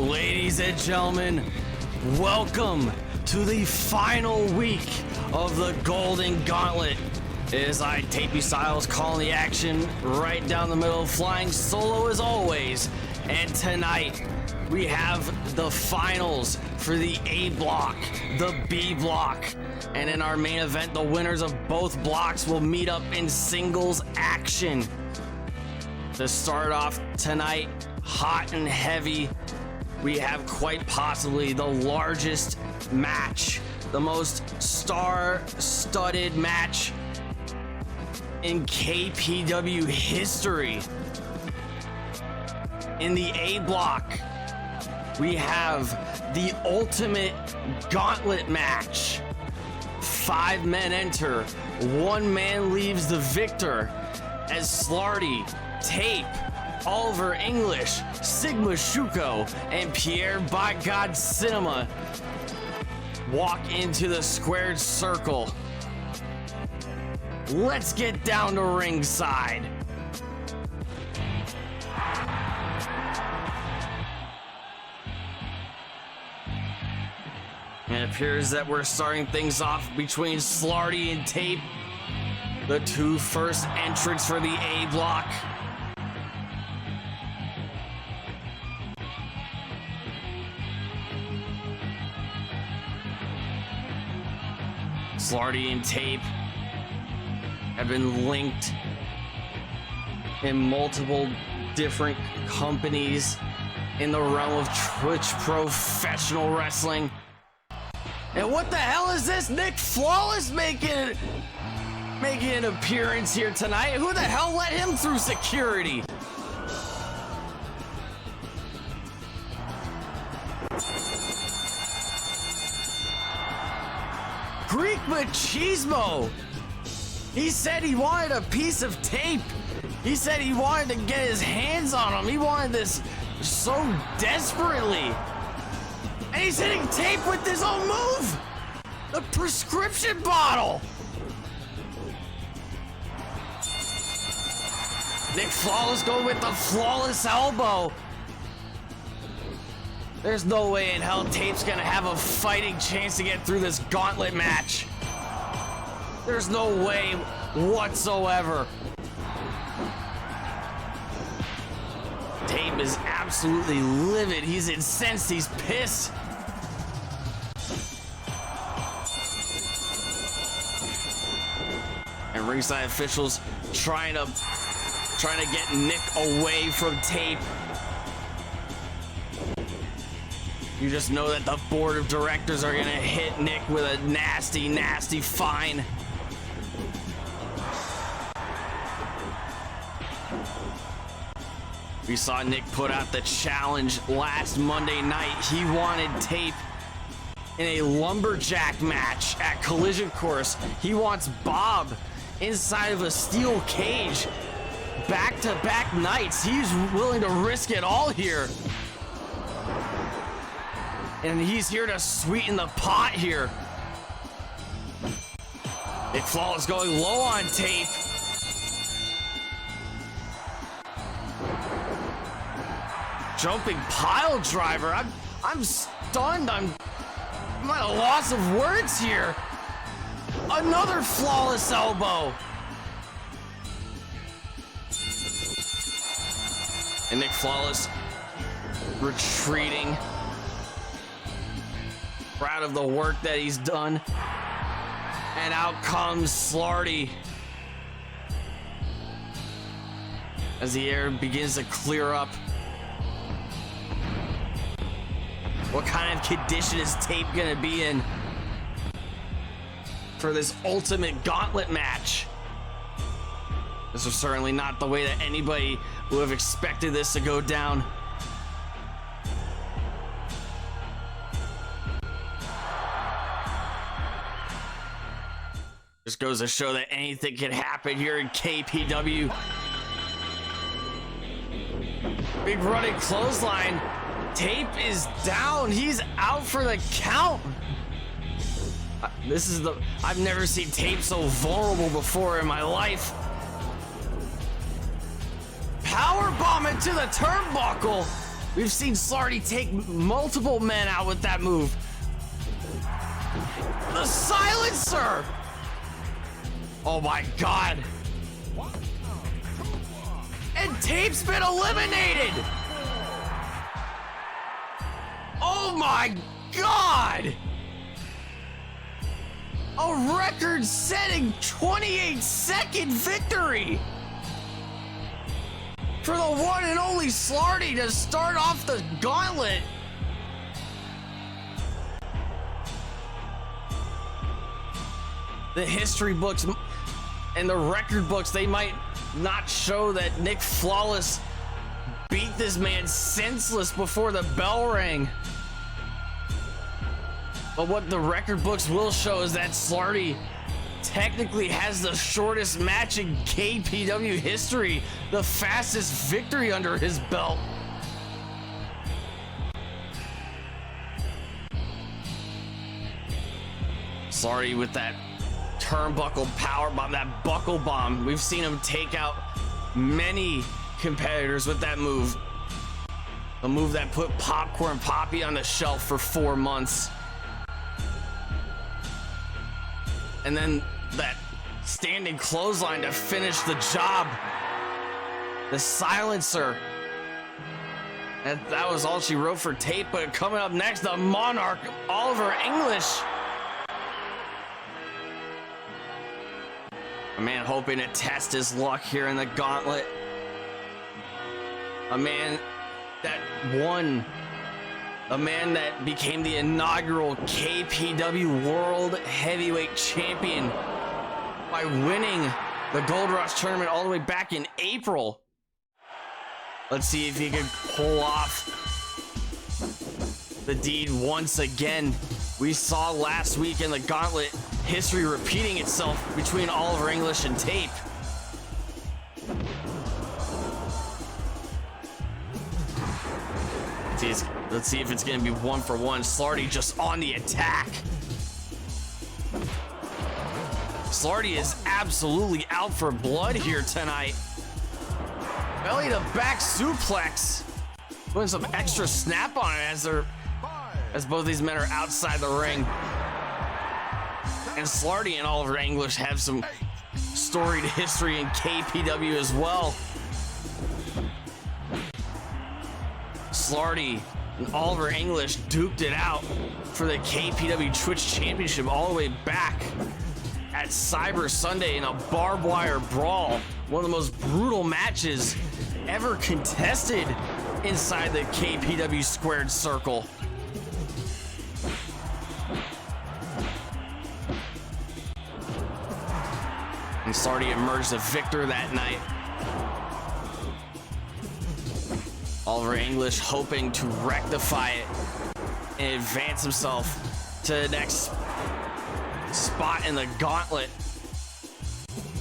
Ladies and gentlemen, welcome to the final week of the Golden Gauntlet. It is I, Tapey Styles, calling the action right down the middle, flying solo as always. And tonight, we have the finals for the A block, the B block. And in our main event, the winners of both blocks will meet up in singles action. To start off tonight, hot and heavy, we have quite possibly the largest match, the most star-studded match in KPW history. In the A block, we have the ultimate gauntlet match. 5 men enter, 1 man leaves the victor as Slarty, Tape, Oliver English, Sigma Shuko, and Pierre by God Cinema walk into the squared circle. Let's get down to ringside. It appears that we're starting things off between Slarty and Tape, the 2 first entrants for the A block. Slarty and Tape have been linked in multiple different companies in the realm of Twitch professional wrestling. And what the hell is this? Nick Flawless making an appearance here tonight. Who the hell let him through security? Greek Machismo. He said he wanted a piece of Tape. He said he wanted to get his hands on him. He wanted this so desperately. And he's hitting Tape with his own move. The prescription bottle. Nick Flawless going with the flawless elbow. There's no way in hell Tape's gonna have a fighting chance to get through this gauntlet match. There's no way whatsoever. Tape is absolutely livid. He's incensed. He's pissed. And ringside officials trying to get Nick away from Tape. You just know that the board of directors are gonna hit Nick with a nasty, nasty fine. We saw Nick put out the challenge last Monday night. He wanted Tape in a lumberjack match at Collision Course. He wants Bob inside of a steel cage. Back-to-back nights. He's willing to risk it all here. And he's here to sweeten the pot here. Nick Flawless going low on Tape. Jumping pile driver. I'm stunned. I'm at a loss of words here. Another flawless elbow. And Nick Flawless retreating. Proud of the work that he's done. And out comes Slarty. As the air begins to clear up. What kind of condition is Tape gonna be in for this ultimate gauntlet match? This was certainly not the way that anybody would have expected this to go down. Just goes to show that anything can happen here in KPW. Big running clothesline. Tape is down. He's out for the count. I've never seen Tape so vulnerable before in my life. Power bomb into the turnbuckle. We've seen Slarty take multiple men out with that move. The silencer! Oh my God. And Tape's been eliminated! Oh my God! A record-setting 28-second victory for the one and only Slarty to start off the gauntlet. The history books and the record books, they might not show that Nick Flawless beat this man senseless before the bell rang. But what the record books will show is that Slarty technically has the shortest match in KPW history, the fastest victory under his belt. Slarty with that turnbuckle power bomb, that buckle bomb. We've seen him take out many competitors with that move. A move that put Popcorn Poppy on the shelf for 4 months. And then that standing clothesline to finish the job. The silencer. That was all she wrote for Tape, but coming up next, the Monarch, Oliver English. A man hoping to test his luck here in the gauntlet. A man that won. A man that became the inaugural KPW World Heavyweight Champion by winning the Gold Rush tournament all the way back in April. Let's see if he can pull off the deed once again. We saw last week in the gauntlet history repeating itself between Oliver English and Tape. Let's see if it's going to be 1-for-1. Slarty just on the attack. Slarty is absolutely out for blood here tonight. Belly to back suplex. Putting some extra snap on it as both these men are outside the ring. And Slarty and Oliver English have some storied history in KPW as well. Slarty and Oliver English duked it out for the KPW Twitch Championship all the way back at Cyber Sunday in a barbed wire brawl. One of the most brutal matches ever contested inside the KPW squared circle. And Slarty emerged a victor that night. Oliver English hoping to rectify it and advance himself to the next spot in the gauntlet.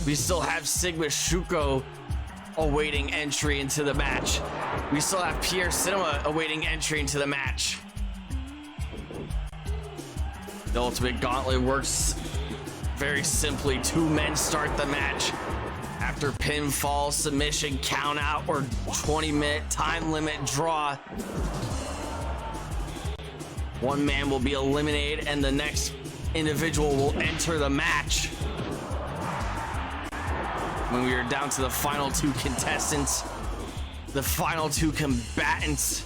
We still have Sigma Shuko awaiting entry into the match. We still have Pierre Cinema awaiting entry into the match. The Ultimate Gauntlet works very simply. 2 men start the match. After pinfall, submission, count out, or 20-minute time limit draw, 1 man will be eliminated and the next individual will enter the match. When we are down to the final 2 contestants, the final 2 combatants,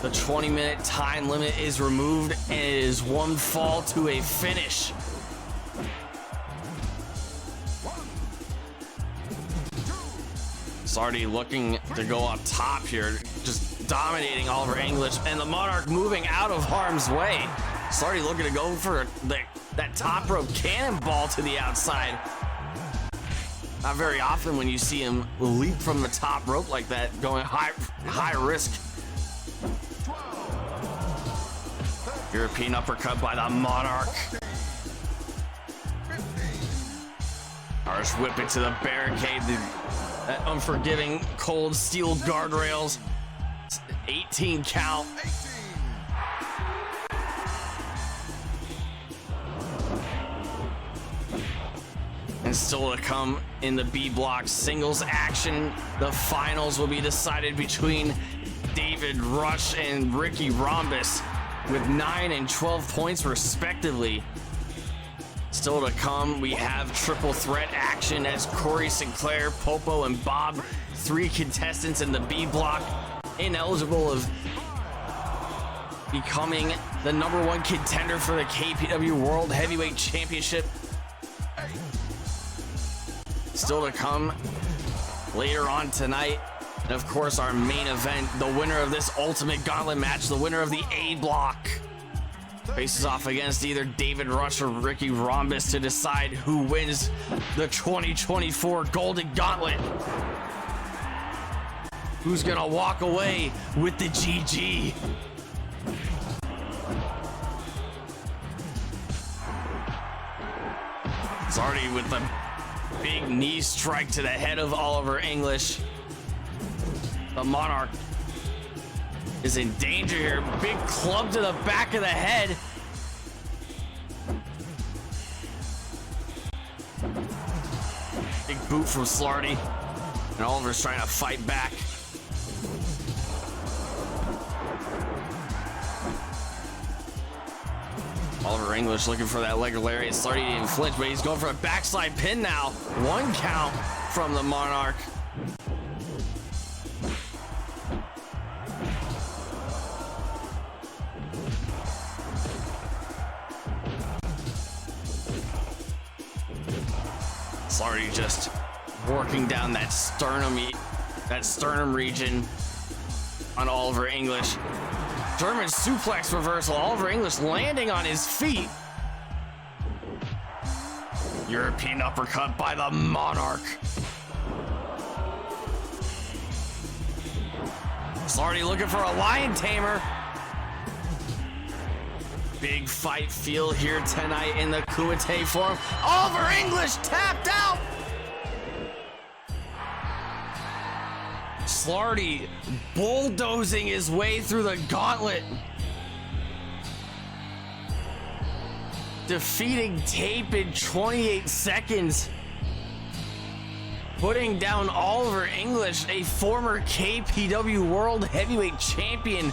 the 20-minute time limit is removed and it is 1 fall to a finish. Slarty looking to go up top here, just dominating Oliver English, and the Monarch moving out of harm's way. Slarty looking to go for that top rope cannonball to the outside. Not very often when you see him leap from the top rope like that, going high risk. European uppercut by the Monarch. Irish whip into the barricade. That unforgiving cold steel guardrails. 18 count. And Still to come in the B block singles action. The finals will be decided between David Rush and Ricky Rhombus with 9 and 12 points respectively. Still to come, we have triple threat action as Corey Sinclair, Popo, and Bob, 3 contestants in the B block, ineligible of becoming the #1 contender for the KPW World Heavyweight Championship. Still to come later on tonight. And of course, our main event, the winner of this Ultimate Gauntlet match, the winner of the A block, faces off against either David Rush or Ricky Rhombus to decide who wins the 2024 Golden Gauntlet. Who's gonna walk away with the GG? It's already with the big knee strike to the head of Oliver English. The Monarch is in danger here. Big club to the back of the head. Big boot from Slarty. And Oliver's trying to fight back. Oliver English looking for that leg lariat. Slarty didn't flinch, but he's going for a backslide pin now. 1 count from the Monarch. Slarty just working down that sternum region on Oliver English. German suplex reversal. Oliver English landing on his feet. European uppercut by the Monarch. Slarty looking for a lion tamer. Big fight feel here tonight in the Kumite Forum. Oliver English tapped out. Slarty bulldozing his way through the gauntlet. Defeating Tape in 28 seconds. Putting down Oliver English, a former KPW World Heavyweight Champion,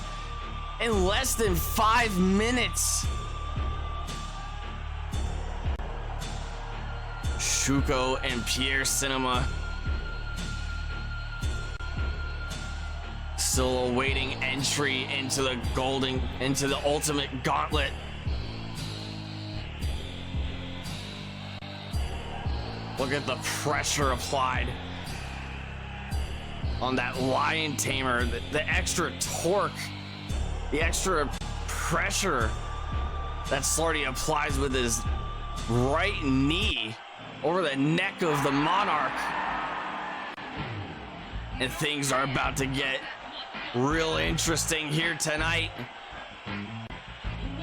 in less than 5 minutes. Shuko and Pierre Cinema still awaiting entry into the Ultimate Gauntlet. Look at the pressure applied on that lion tamer, the extra torque, the extra pressure that Slarty applies with his right knee over the neck of the Monarch. And things are about to get real interesting here tonight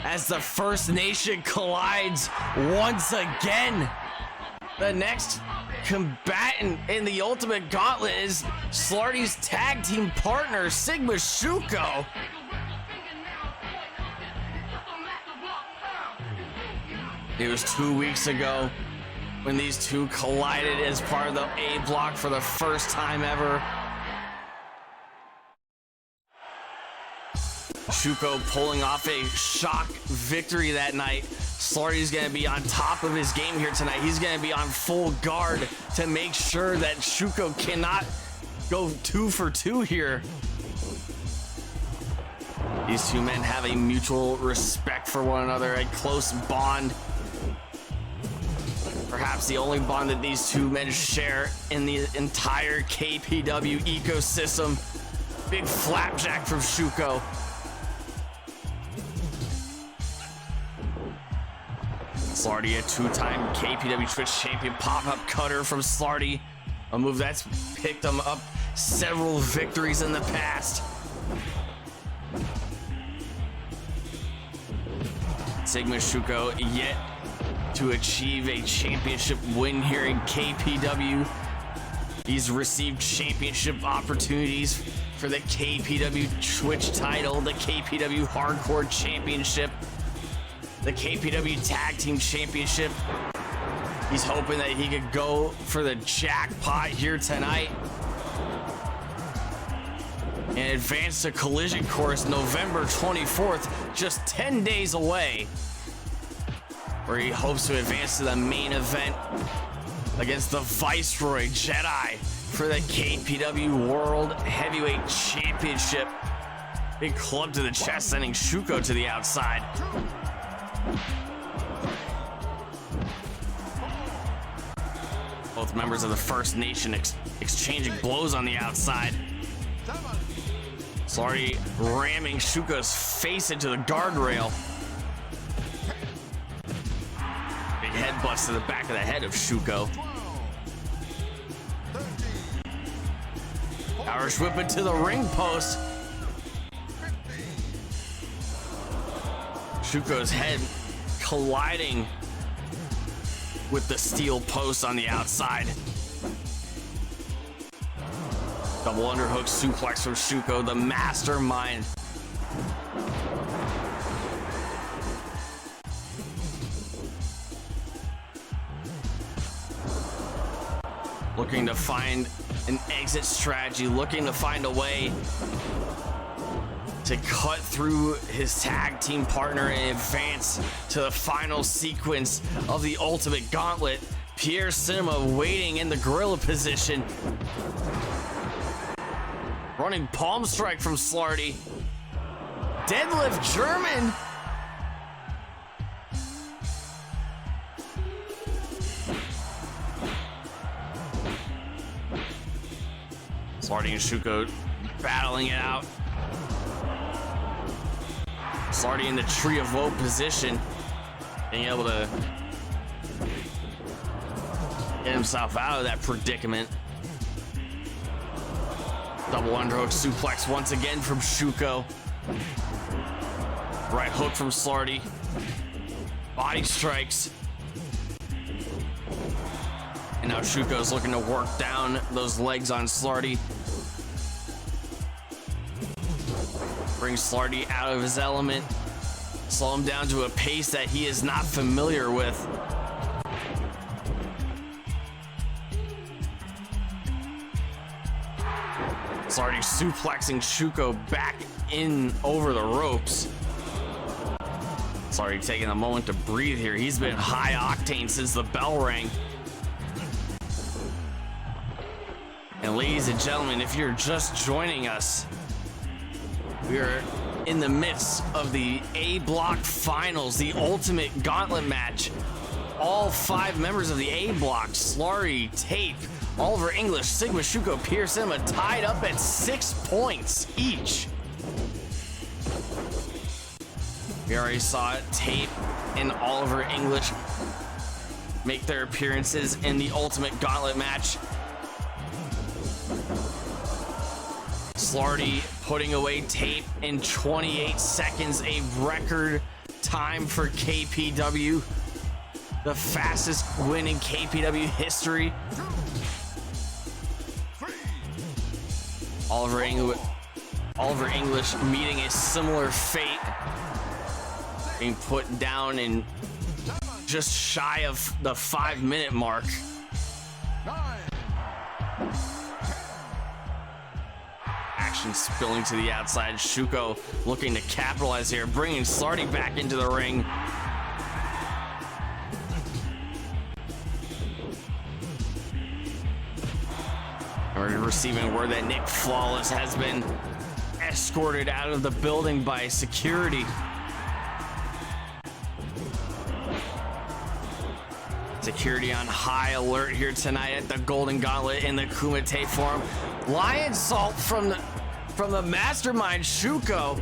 as the First Nation collides once again. The next combatant in the Ultimate Gauntlet is Slarty's tag team partner, Sigma Shuko. It was 2 weeks ago when these two collided as part of the A block for the first time ever. Shuko pulling off a shock victory that night. Slarty's gonna be on top of his game here tonight. He's gonna be on full guard to make sure that Shuko cannot go 2 for 2 here. These two men have a mutual respect for one another, a close bond. Perhaps the only bond that these two men share in the entire KPW ecosystem. Big flapjack from Shuko. Slarty, a 2-time KPW Twitch champion. Pop-up cutter from Slarty, a move that's picked him up several victories in the past. Sigma Shuko yet to achieve a championship win here in KPW. He's received championship opportunities for the KPW Twitch title, the KPW Hardcore Championship, the KPW Tag Team Championship, He's hoping that he could go for the jackpot here tonight and advance to Collision Course November 24th, just 10 days away, where he hopes to advance to the main event against the Viceroy Jedi for the KPW World Heavyweight Championship. Big club to the chest, sending Shuko to the outside. Both members of the First Nation exchanging blows on the outside. Slarty ramming Shuko's face into the guardrail. Big headbutts to the back of the head of Shuko. Irish whip into the ring post. Shuko's head colliding with the steel post on the outside. Double underhook suplex from Shuko, the mastermind. Looking to find an exit strategy, looking to find a way to cut through his tag team partner and advance to the final sequence of the Ultimate Gauntlet. Pierre Cinema waiting in the gorilla position. Running palm strike from Slarty. Deadlift German. Slarty and Shuko battling it out. Slarty in the tree of woe position, being able to get himself out of that predicament. Double underhook suplex once again from Shuko. Right hook from Slarty. Body strikes. And now Shuko's looking to work down those legs on Slarty. Bring Slarty out of his element. Slow him down to a pace that he is not familiar with. Slarty suplexing Shuko back in over the ropes. Slarty taking a moment to breathe here. He's been high octane since the bell rang. And ladies and gentlemen, if you're just joining us, we are in the midst of the A Block Finals, the Ultimate Gauntlet match. All 5 members of the A Block, Slarty, Tape, Oliver English, Sigma, Shuko, Pierre Cinema, tied up at 6 points each. We already saw it. Tape and Oliver English make their appearances in the Ultimate Gauntlet match. Slarty putting away Tape in 28 seconds, a record time for KPW, the fastest win in KPW history. Oliver English meeting a similar fate, being put down in just shy of the 5-minute mark. Action spilling to the outside. Shuko looking to capitalize here, bringing Slarty back into the ring. We're receiving word that Nick Flawless has been escorted out of the building by security. Security on high alert here tonight at the Golden Gauntlet in the Kumite Forum. Lion Salt from the mastermind Shuko.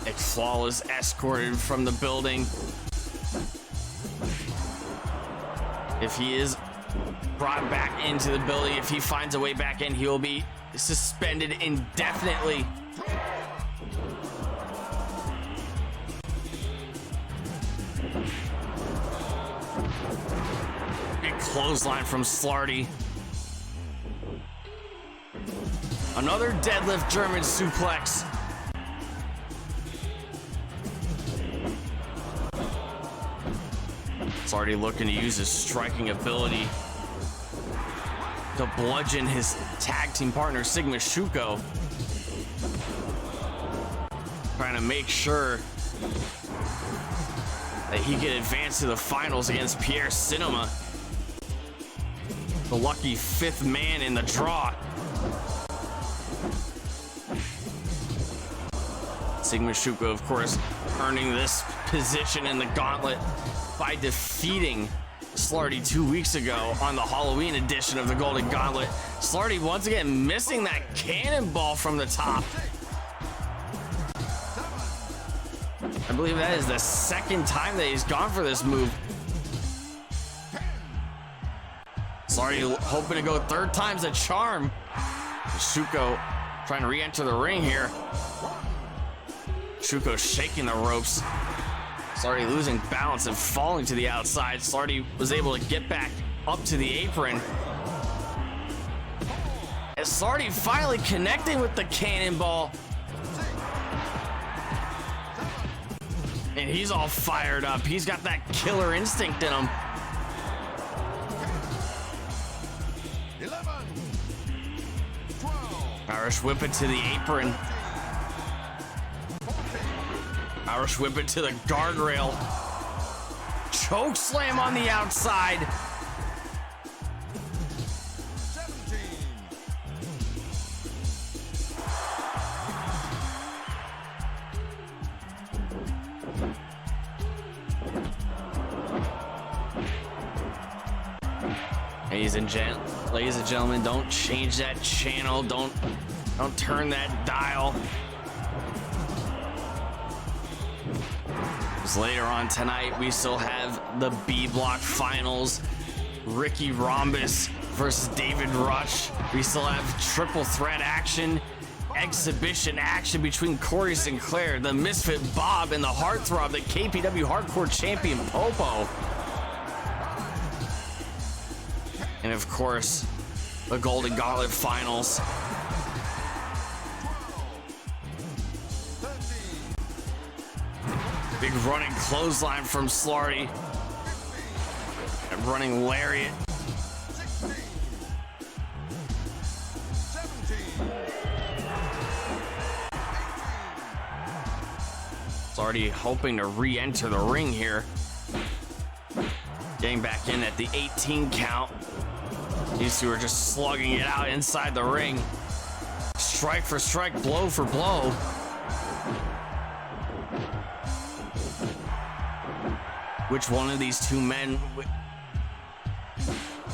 Nick Flawless escorted from the building. If he is brought back into the building, if he finds a way back in, he will be suspended indefinitely. Big clothesline from Slarty. Another deadlift German suplex. It's already looking to use his striking ability to bludgeon his tag team partner, Sigma Shuko. Trying to make sure that he can advance to the finals against Pierre Cinema, the lucky fifth man in the draw. Sigma Shuko, of course, earning this position in the Gauntlet by defeating Slarty 2 weeks ago on the Halloween edition of the Golden Gauntlet. Slarty once again missing that cannonball from the top. I believe that is the second time that he's gone for this move. Slarty hoping to go third time's a charm. Shuko trying to re-enter the ring here. Shuko shaking the ropes. Slarty losing balance and falling to the outside. Slarty was able to get back up to the apron. And Slarty finally connecting with the cannonball. And he's all fired up. He's got that killer instinct in him. 11, 12, Irish whip it to the apron. Irish whip it to the guardrail. Choke slam on the outside. 17. Ladies and gentlemen, don't change that channel. Don't turn that dial. Later on tonight, we still have the B Block finals. Ricky Rhombus versus David Rush. We still have triple threat action, exhibition action between Corey Sinclair, the Misfit Bob, and the Heartthrob, the KPW Hardcore Champion Popo. And of course, the Golden Gauntlet finals. Big running clothesline from Slarty. And running lariat. 16, 17, 18. Slarty hoping to re-enter the ring here. Getting back in at the 18 count. These two are just slugging it out inside the ring. Strike for strike, blow for blow. Which one of these two men,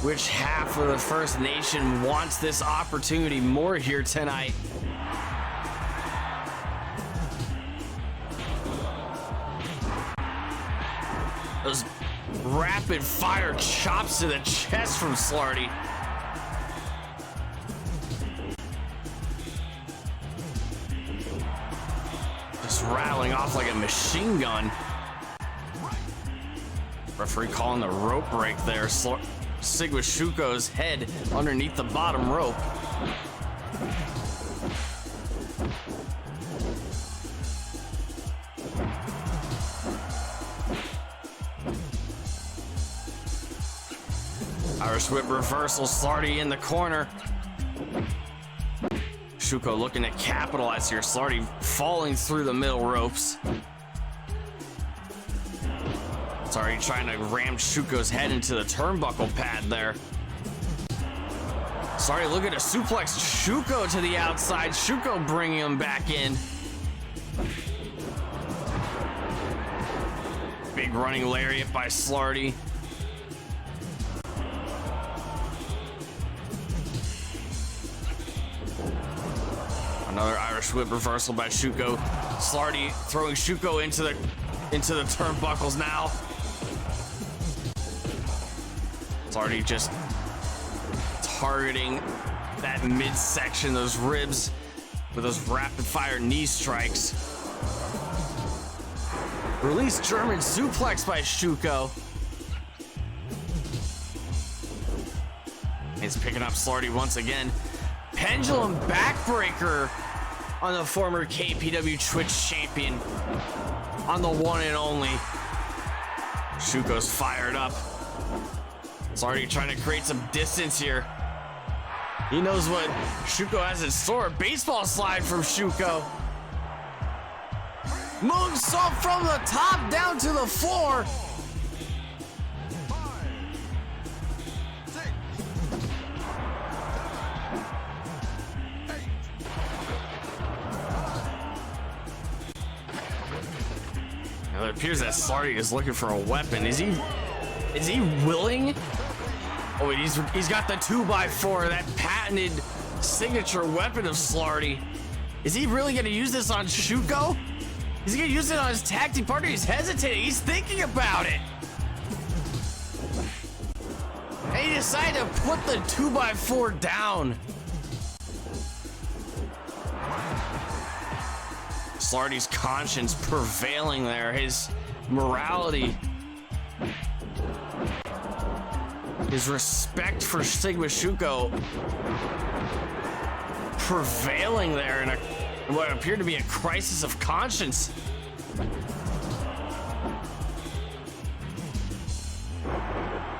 which half of the First Nation wants this opportunity more here tonight? Those rapid fire chops to the chest from Slarty. Just rattling off like a machine gun. Referee calling the rope break there. Sigma Shuko's head underneath the bottom rope. Irish whip reversal, Slarty in the corner. Shuko looking to capitalize here. Slarty falling through the middle ropes. Slarty trying to ram Shuko's head into the turnbuckle pad there. Slarty looking to suplex Shuko to the outside. Shuko bringing him back in. Big running lariat by Slarty. Another Irish whip reversal by Shuko. Slarty throwing Shuko into the turnbuckles now. Slarty just targeting that midsection, those ribs, with those rapid fire knee strikes. Release German suplex by Shuko. He's picking up Slarty once again. Pendulum backbreaker on the former KPW Twitch champion, on the one and only. Shuko's fired up. It's already trying to create some distance here. He knows what Shuko has in store. Baseball slide from Shuko. Moonsault from the top down to the floor. 5, 6, 7, 8. Now, it appears that Slarty is looking for a weapon. Is he willing? Oh wait, he's got the 2x4, that patented signature weapon of Slarty. Is he really gonna use this on Shuko? Is he gonna use it on his tag team partner? He's hesitating, he's thinking about it. And he decided to put the 2x4 down. Slarty's conscience prevailing there, his morality, his respect for Sigma Shuko prevailing there in what appeared to be a crisis of conscience.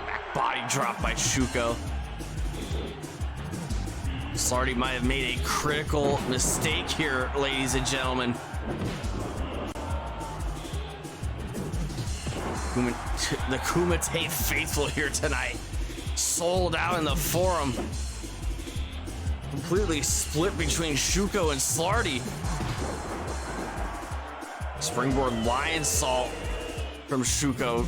Back body drop by Shuko. Slarty might have made a critical mistake here, ladies and gentlemen. The Kumite faithful here tonight, sold out in the forum, completely split between Shuko and Slarty. Springboard lion salt from Shuko,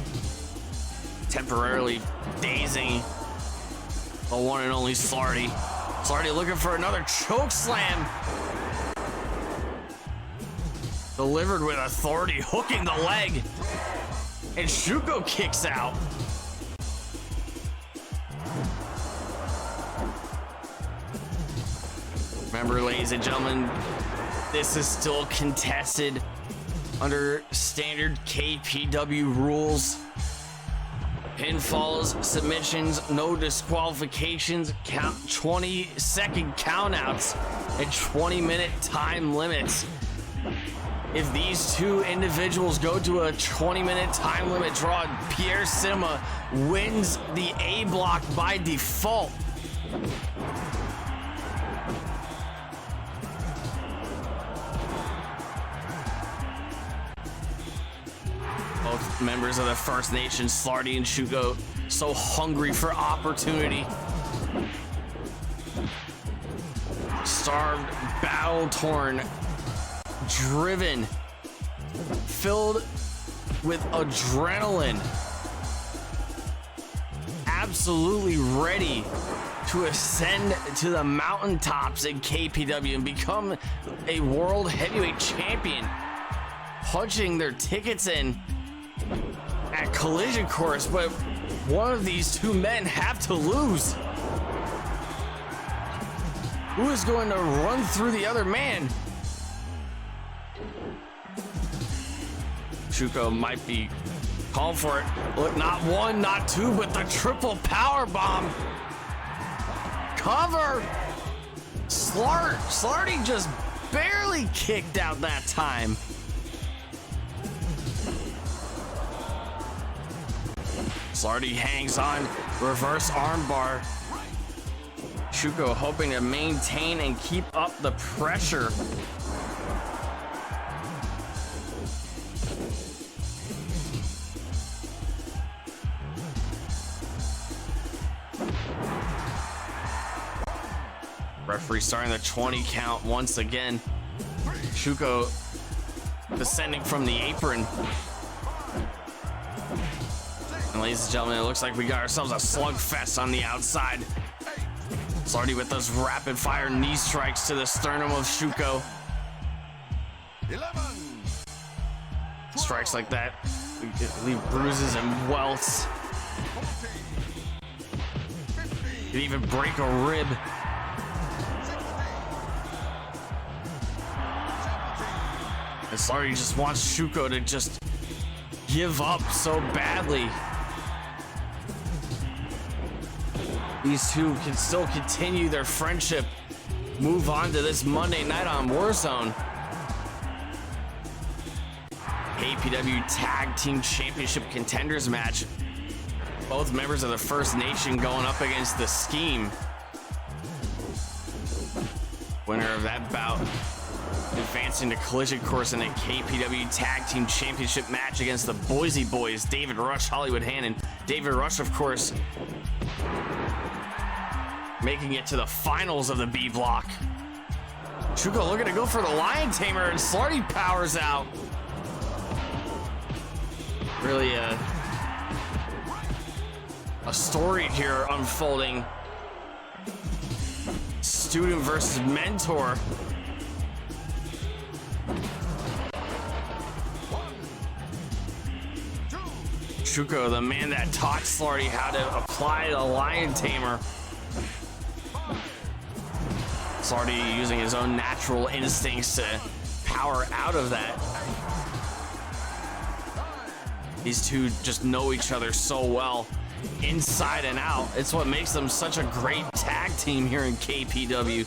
temporarily dazing the one and only Slarty. Slarty looking for another choke slam, delivered with authority, hooking the leg. And Shuko kicks out. Remember, ladies and gentlemen, this is still contested under standard KPW rules. Pinfalls, submissions, no disqualifications, 20-second countouts, and 20-minute time limits. If these two individuals go to a 20-minute time limit draw, Pierre Cinema wins the A block by default. Both members of the First Nation, Slarty and Shuko, so hungry for opportunity. Starved, battle-torn, driven, filled with adrenaline, absolutely ready to ascend to the mountaintops in KPW and become a world heavyweight champion, punching their tickets in at Collision Course, but one of these two men have to lose. Who is going to run through the other man? Shuko might be calling for it. Look, not one, not two, but the triple power bomb. Cover. Slarty just barely kicked out that time. Slarty hangs on, reverse armbar. Shuko hoping to maintain and keep up the pressure. Referee starting the 20 count once again. Shuko descending from the apron. And ladies and gentlemen, it looks like we got ourselves a slugfest on the outside. Slarty with those rapid fire knee strikes to the sternum of Shuko. 11. Strikes like that leave bruises and welts. 14. 15. Could even break a rib. 16. 17. And Slarty just wants Shuko to just give up so badly. These two can still continue their friendship, move on to this Monday night on Warzone. KPW Tag Team Championship Contenders match. Both members of the First Nation going up against the Scheme. Winner of that bout advancing to Collision Course in a KPW Tag Team Championship match against the Boise Boys, David Rush, Hollywood Hannon. David Rush, of course, making it to the finals of the B block. Shuko looking to go for the Lion Tamer, and Slarty powers out. Really a story here unfolding. Student versus mentor. Shuko, the man that taught Slarty how to apply the Lion Tamer. Slarty using his own natural instincts to power out of that. These two just know each other so well, inside and out. It's what makes them such a great tag team here in KPW.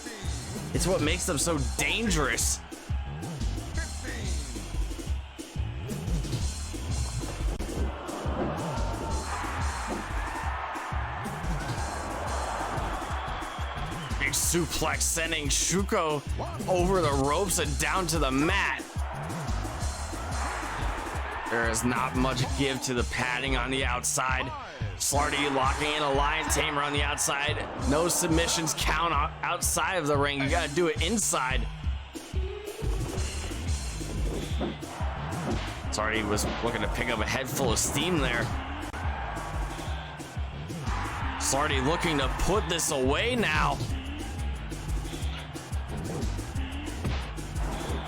It's what makes them so dangerous. Big suplex sending Shuko over the ropes and down to the mat. There is not much give to the padding on the outside. Slarty locking in a Lion Tamer on the outside. No submissions count outside of the ring. You gotta do it inside. Slarty was looking to pick up a head full of steam there. Slarty looking to put this away now.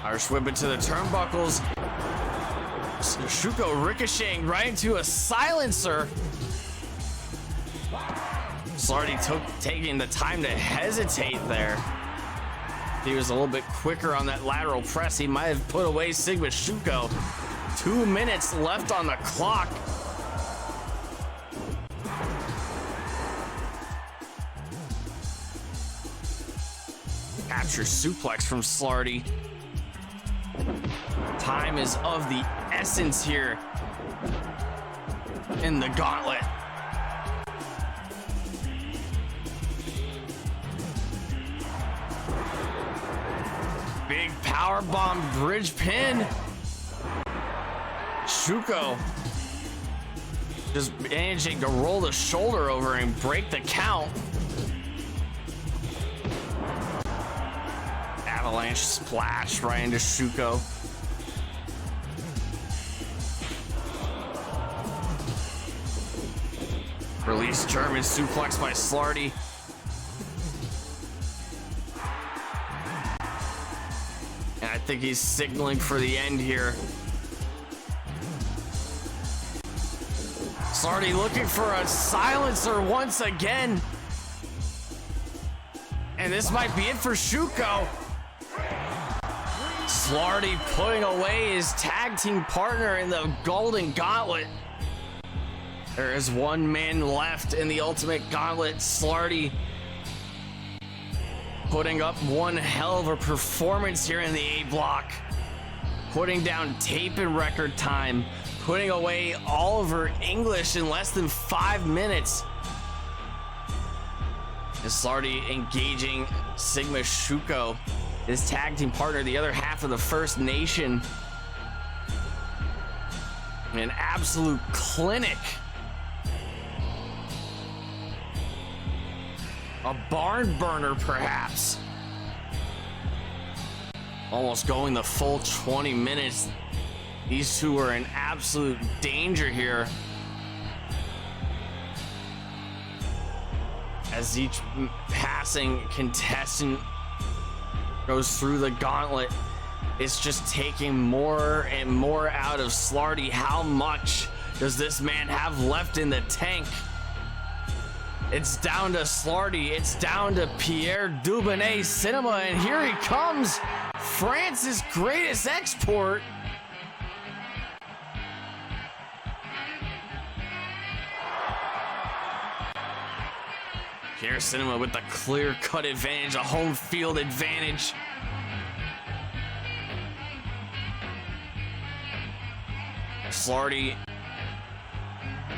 Irish whip into the turnbuckles. Shuko ricocheting right into a silencer. Slarty taking the time to hesitate there. If he was a little bit quicker on that lateral press, he might have put away Sigma Shuko. 2 minutes left on the clock. Capture suplex from Slarty. Time is of the essence here in the Gauntlet. Big powerbomb bridge pin. Shuko just managing to roll the shoulder over and break the count. Avalanche splash right into Shuko. Release German suplex by Slarty. And I think he's signaling for the end here. Slarty looking for a silencer once again. And this might be it for Shuko. Slarty putting away his tag team partner in the Golden Gauntlet. There is one man left in the Ultimate Gauntlet. Slarty putting up one hell of a performance here in the A block. Putting down tape in record time. Putting away Oliver English in less than 5 minutes. And Slarty engaging Sigma Shuko, his tag team partner, the other half of the First Nation. An absolute clinic. A barn burner, perhaps. Almost going the full 20 minutes. These two are in absolute danger here. As each passing contestant goes through the gauntlet, it's just taking more and more out of Slarty. How much does this man have left in the tank? It's down to Slarty. It's down to Pierre Dubonnet Cinema, and here he comes, France's greatest export. Pierre Cinema with the clear-cut advantage, a home field advantage. Slarty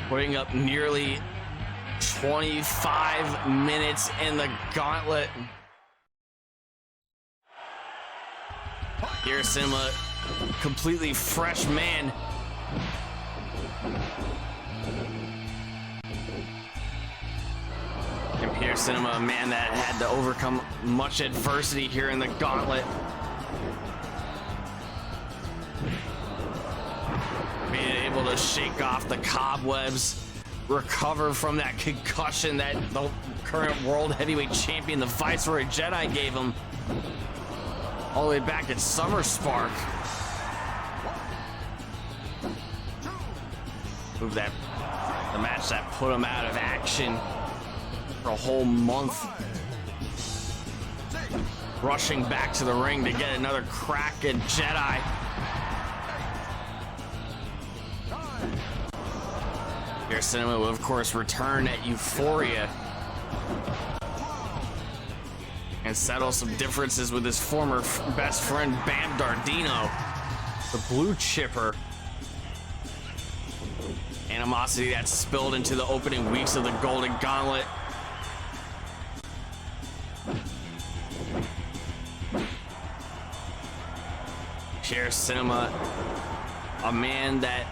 putting up nearly 25 minutes in the gauntlet. Pierre Cinema, completely fresh man. And Pierre Cinema, a man that had to overcome much adversity here in the gauntlet. Being able to shake off the cobwebs, recover from that concussion that the current world heavyweight champion, the Viceroy Jedi, gave him all the way back at Summer Spark. Move that, the match that put him out of action for a whole month. Rushing back to the ring to get another crack at Jedi. Pierre Cinema will, of course, return at Euphoria and settle some differences with his former best friend, Bam Dardino, the blue chipper. Animosity that spilled into the opening weeks of the Golden Gauntlet. Pierre Cinema, a man that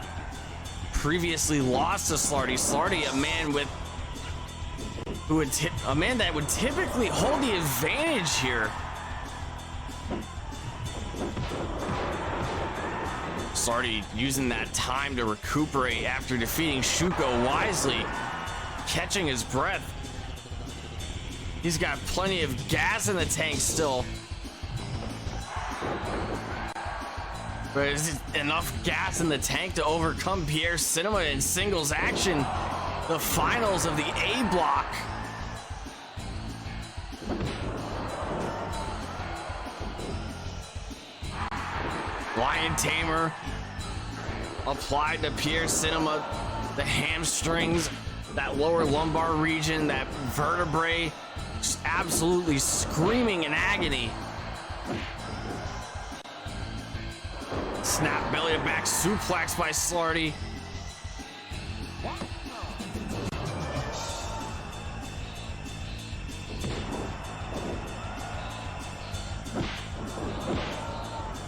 previously lost to Slarty. Slarty, a man with a man that would typically hold the advantage here. Slarty using that time to recuperate after defeating Shuko wisely, catching his breath. He's got plenty of gas in the tank still. But is enough gas in the tank to overcome Pierre Cinema in singles action? The finals of the A block. Lion Tamer applied to Pierre Cinema. The hamstrings, that lower lumbar region, that vertebrae, just absolutely screaming in agony. Snap belly to back suplex by Slarty.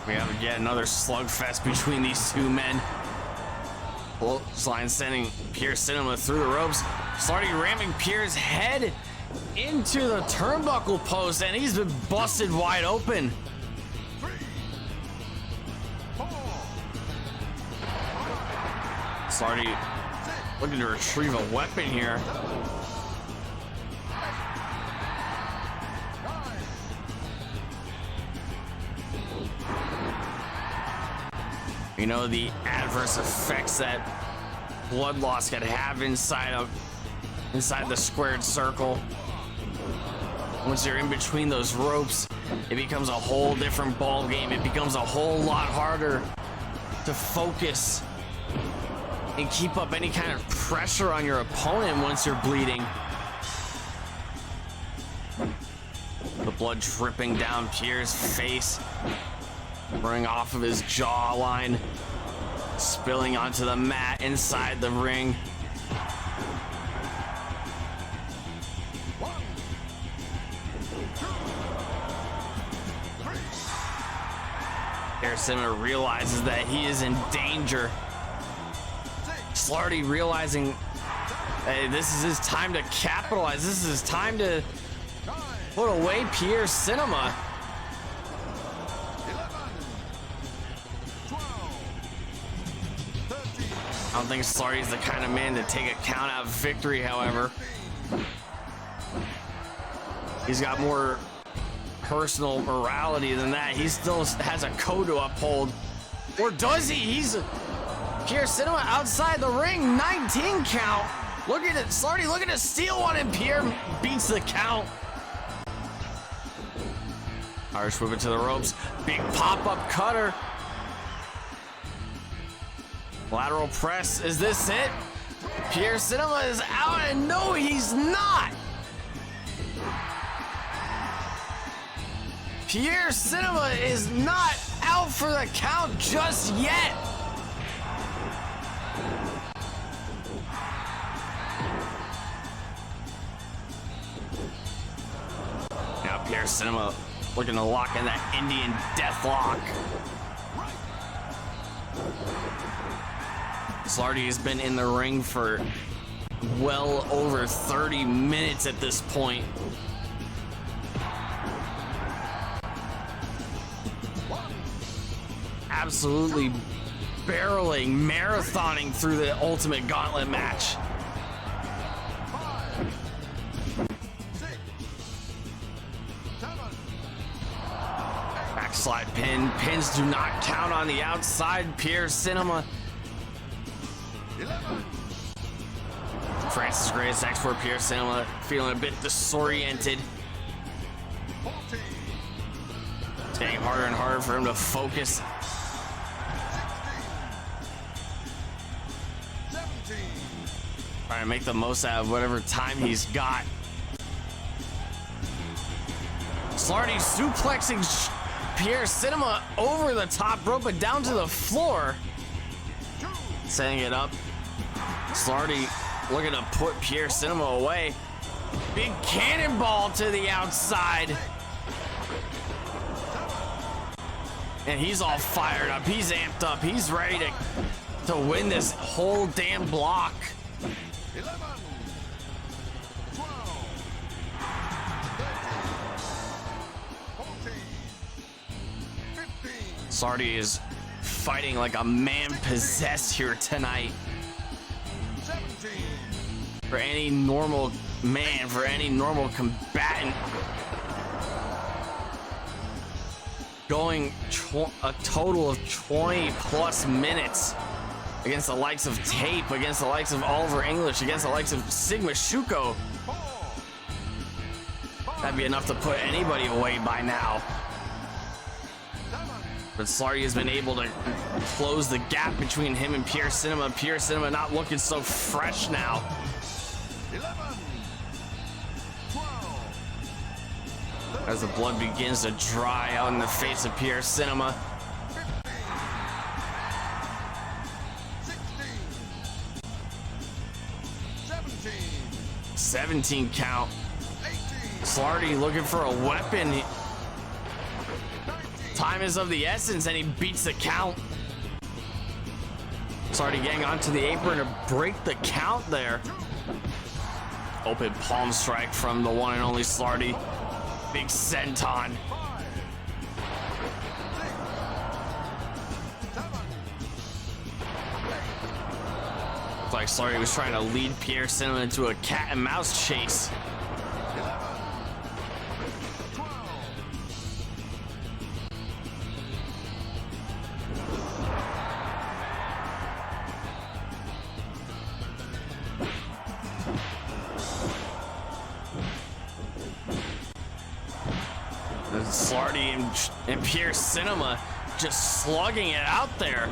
We have yet another slugfest between these two men. Clothesline sending Pierre Cinema through the ropes. Slarty ramming Pierre's head into the turnbuckle post, and he's been busted wide open. Slarty looking to retrieve a weapon here. You know, the adverse effects that blood loss could have inside the squared circle. Once you're in between those ropes, it becomes a whole different ball game. It becomes a whole lot harder to focus and keep up any kind of pressure on your opponent once you're bleeding. The blood dripping down Pierre's face, running off of his jawline, spilling onto the mat inside the ring. Pierre Cinema realizes that he is in danger. Slarty realizing, hey, this is his time to capitalize. This is his time to put away Pierre Cinema. 13. I don't think Slarty's the kind of man to take a count-out victory, however. He's got more personal morality than that. He still has a code to uphold. Or does he? He's Pierre Cinema outside the ring, 19 count. Look at it, Slarty looking to steal one, and Pierre beats the count. Irish whip it to the ropes. Big pop-up cutter. Lateral press. Is this it? Pierre Cinema is out, and no, he's not. Pierre Cinema is not out for the count just yet. Pierre Cinema looking to lock in that Indian deathlock. Slarty has been in the ring for well over 30 minutes at this point. Absolutely barreling, marathoning through the Ultimate Gauntlet match. 5, 6, 7. Backslide pin. Pins do not count on the outside. Pierre Cinema. 11. France's greatest export, Pierre Cinema, feeling a bit disoriented. 14. It's getting harder and harder for him to focus. 17. Trying to make the most out of whatever time he's got. Slarty suplexing Pierre Cinema over the top rope and down to the floor. 2. Setting it up. Slarty looking to put Pierre Cinema away. Big cannonball to the outside. And he's all fired up. He's amped up. He's ready to win this whole damn block. 11. 12. 13. 14. 15. Slarty is fighting like a man possessed here tonight. 17. For any normal man, for any normal combatant, going a total of 20 plus minutes against the likes of Tape, against the likes of Oliver English, against the likes of Sigma Shuko. 4. That'd be enough to put anybody away by now. 7. But Slarty has been able to close the gap between him and Pierre Cinema. Pierre Cinema not looking so fresh now. 11. 12. As the blood begins to dry on the face of Pierre Cinema. 16. 17. 17 count. 18. Slarty looking for a weapon. 19. Time is of the essence, and he beats the count. Slarty getting onto the apron to break the count there. Open palm strike from the one and only Slarty. Big senton. 5. 6. 7. 8. Looked like Slarty was trying to lead Pierre Cinema into a cat and mouse chase. 11. 12. Slarty and Pierre Cinema just slugging it out there.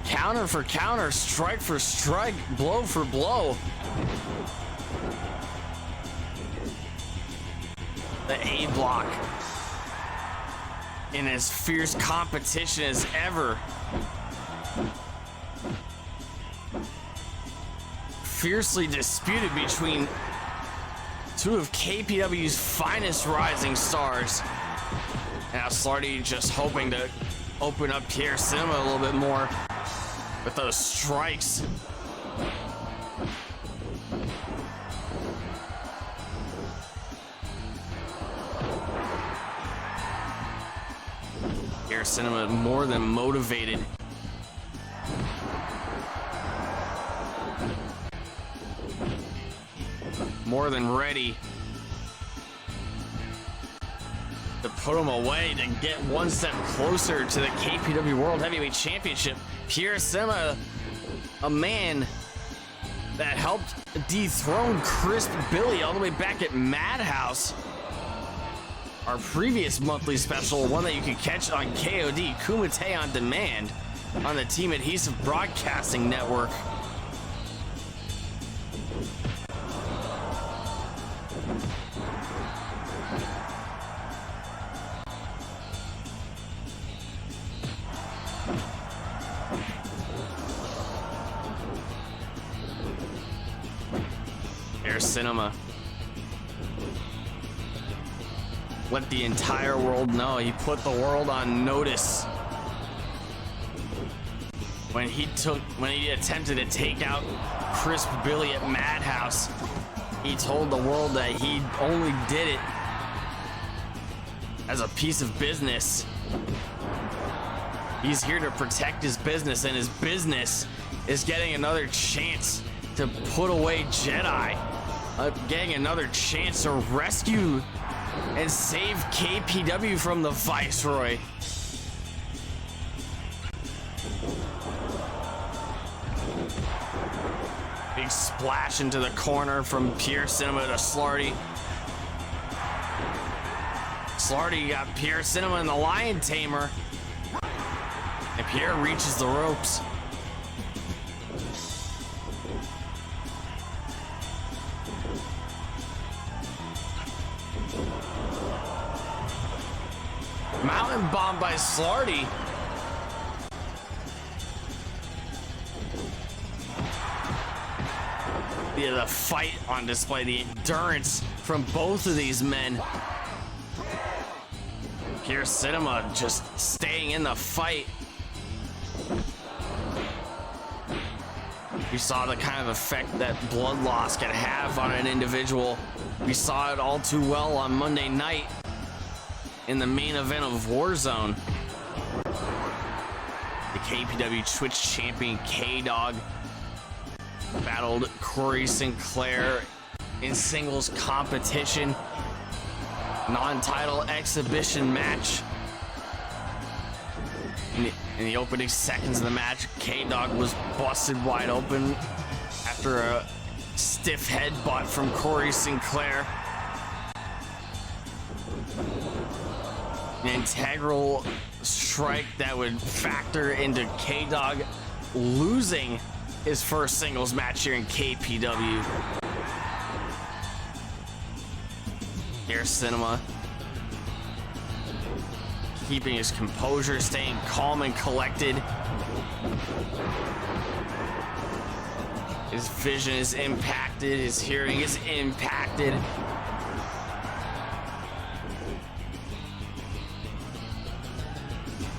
Counter for counter, strike for strike, blow for blow. The A block in as fierce competition as ever. Fiercely disputed between two of KPW's finest rising stars. Now Slarty just hoping to open up Pierre Cinema a little bit more with those strikes. Pierre Cinema more than motivated. More than ready to put him away, to get one step closer to the KPW World Heavyweight Championship. Pierre Cinema, a man that helped dethrone Crisp Billy all the way back at Madhouse. Our previous monthly special, one that you can catch on KOD, Kumite on Demand, on the Team Adhesive Broadcasting Network. Cinema let the entire world know. He put the world on notice when he attempted to take out Crisp Billy at Madhouse. He told the world that he only did it as a piece of business. He's here to protect his business, and his business is getting another chance to put away Jedi, getting another chance to rescue and save KPW from the Viceroy. Big splash into the corner from Pure Cinema to Slarty. Slarty got Pure Cinema in the Lion Tamer, and Pierre reaches the ropes. Mountain bomb by Slarty. The fight on display, the endurance from both of these men. Pure Cinema just staying in the fight. We saw the kind of effect that blood loss can have on an individual. We saw it all too well on Monday night in the main event of Warzone. The KPW Twitch champion K-Dog battled Corey Sinclair in singles competition, non-title exhibition match. In the opening seconds of the match, K-Dog was busted wide open after a stiff headbutt from Corey Sinclair. An integral strike that would factor into K-Dog losing his first singles match here in KPW. Here, Cinema keeping his composure, staying calm and collected. His vision is impacted, his hearing is impacted.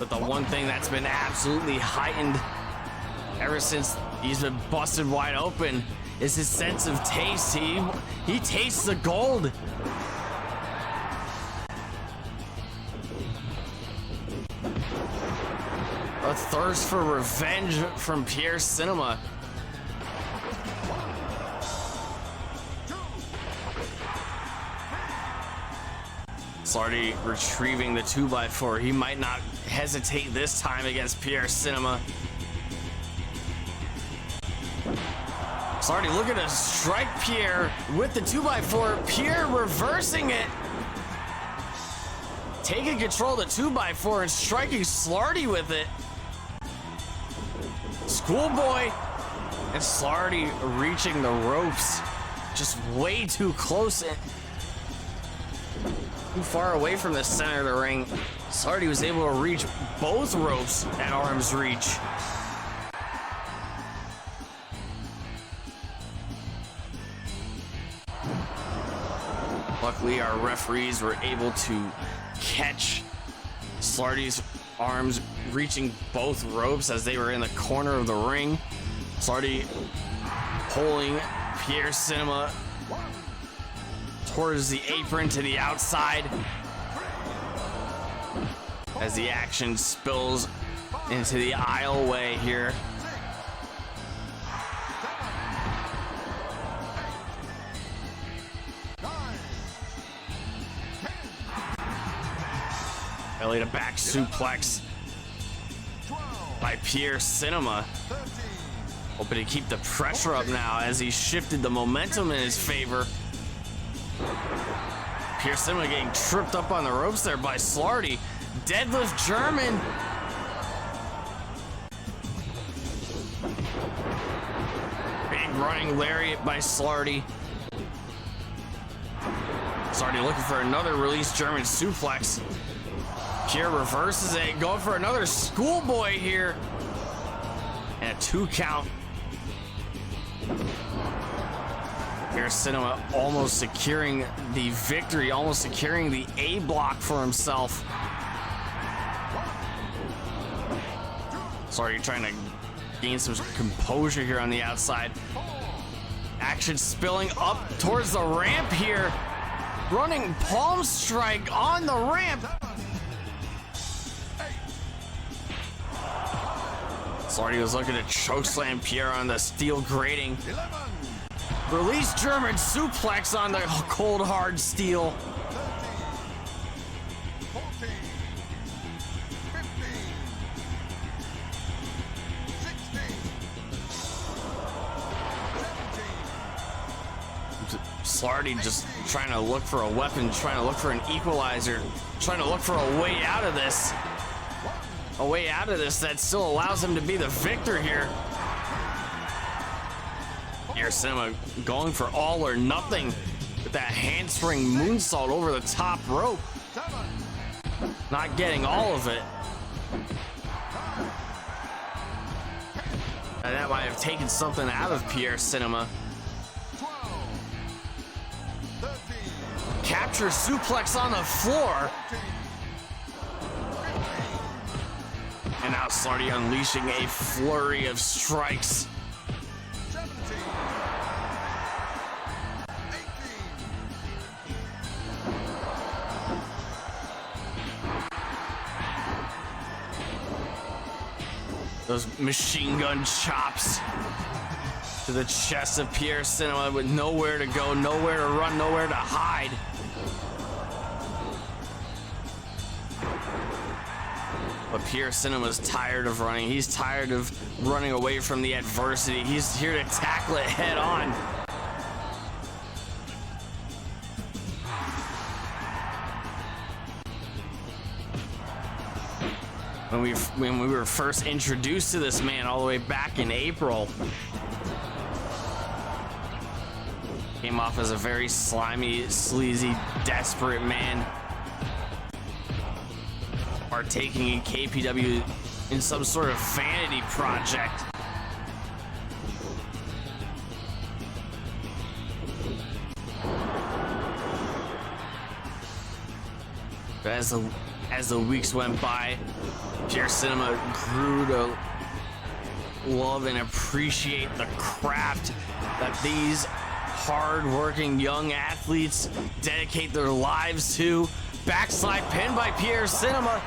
But the one thing that's been absolutely heightened ever since he's been busted wide open is his sense of taste. He tastes the gold. A thirst for revenge from Pierre Cinema. Slarty retrieving the 2x4. He might not hesitate this time against Pierre Cinema. Slarty looking to strike Pierre with the 2x4. Pierre reversing it. Taking control of the 2x4 and striking Slarty with it. Schoolboy and Slarty reaching the ropes. Just way too close and too far away from the center of the ring. Slarty was able to reach both ropes at arm's reach. Luckily, our referees were able to catch Slarty's arms reaching both ropes as they were in the corner of the ring. Slarty pulling Pierre Cinema towards the apron to the outside as the action spills into the aisleway here. Belly to back suplex by Pierre Cinema. Hoping to keep the pressure up now as he shifted the momentum in his favor. Pierre Cinema getting tripped up on the ropes there by Slarty. Deadlift German. Big running lariat by Slarty. Slarty looking for another release German suplex. Pierre reverses it, going for another schoolboy here. And a 2 count. Here's Cinema almost securing the victory, almost securing the A block for himself. Sorry, trying to gain some composure here on the outside. Action spilling up towards the ramp here. Running palm strike on the ramp. Slarty was looking to chokeslam Pierre on the steel grating. 11, Release German suplex on the cold hard steel. 13, 14, 15, 16, 17. Slarty just trying to look for a weapon, trying to look for an equalizer, trying to look for a way out of this. A way out of this that still allows him to be the victor here. Here's Cinema going for all or nothing with that handspring moonsault over the top rope. 7, Not getting all of it. And that might have taken something out of Pierre Cinema. 12, 13, Capture suplex on the floor. 14, And now Slarty unleashing a flurry of strikes. 17, 18. Those machine gun chops to the chest of Pierre Cinema with nowhere to go, nowhere to run, nowhere to hide. But Pierre Cinema's tired of running. He's tired of running away from the adversity. He's here to tackle it head on. When we were first introduced to this man all the way back in April, came off as a very slimy, sleazy, desperate man, partaking in KPW in some sort of vanity project. But as the weeks went by, Pierre Cinema grew to love and appreciate the craft that these hard-working young athletes dedicate their lives to. Backslide pin by Pierre Cinema.